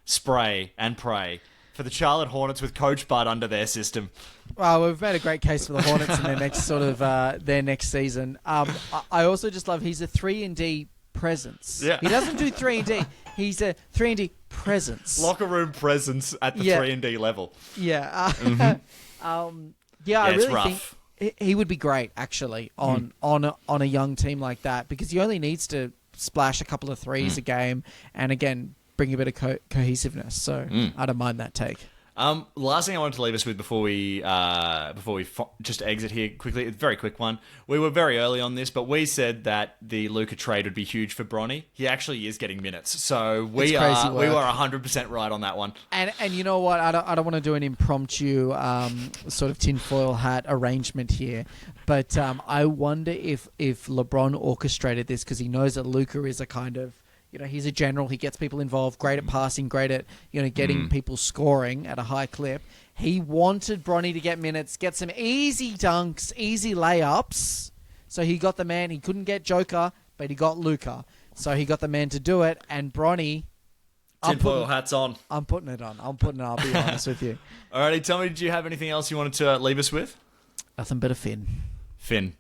Speaker 1: spray and pray for the Charlotte Hornets with Coach Bud under their system.
Speaker 2: Well, we've made a great case for the Hornets in their next their next season. I also just love he's a 3-and-D presence.
Speaker 1: Yeah.
Speaker 2: He doesn't do 3-and-D. He's a 3-and-D presence.
Speaker 1: Locker room presence at the 3-and-D level.
Speaker 2: Yeah.
Speaker 1: Mm-hmm.
Speaker 2: I really think he would be great, actually, on a young team like that because he only needs to splash a couple of threes a game and, again, bring a bit of cohesiveness. So I don't mind that take.
Speaker 1: Last thing I wanted to leave us with before we just exit here quickly, a very quick one. We were very early on this, but we said that the Luka trade would be huge for Bronny. He actually is getting minutes, so we were 100% right on that one. And
Speaker 2: you know what? I don't want to do an impromptu sort of tinfoil hat arrangement here, but I wonder if LeBron orchestrated this because he knows that Luka is a kind of he's a general. He gets people involved, great at passing, great at, getting people scoring at a high clip. He wanted Bronny to get minutes, get some easy dunks, easy layups. So he got the man. He couldn't get Joker, but he got Luka. So he got the man to do it. And Bronny...
Speaker 1: Tinfoil hats on.
Speaker 2: I'm putting it on. I'll be honest with you.
Speaker 1: Alrighty, tell me, did you have anything else you wanted to leave us with?
Speaker 2: Nothing but a Finn.
Speaker 1: Finn.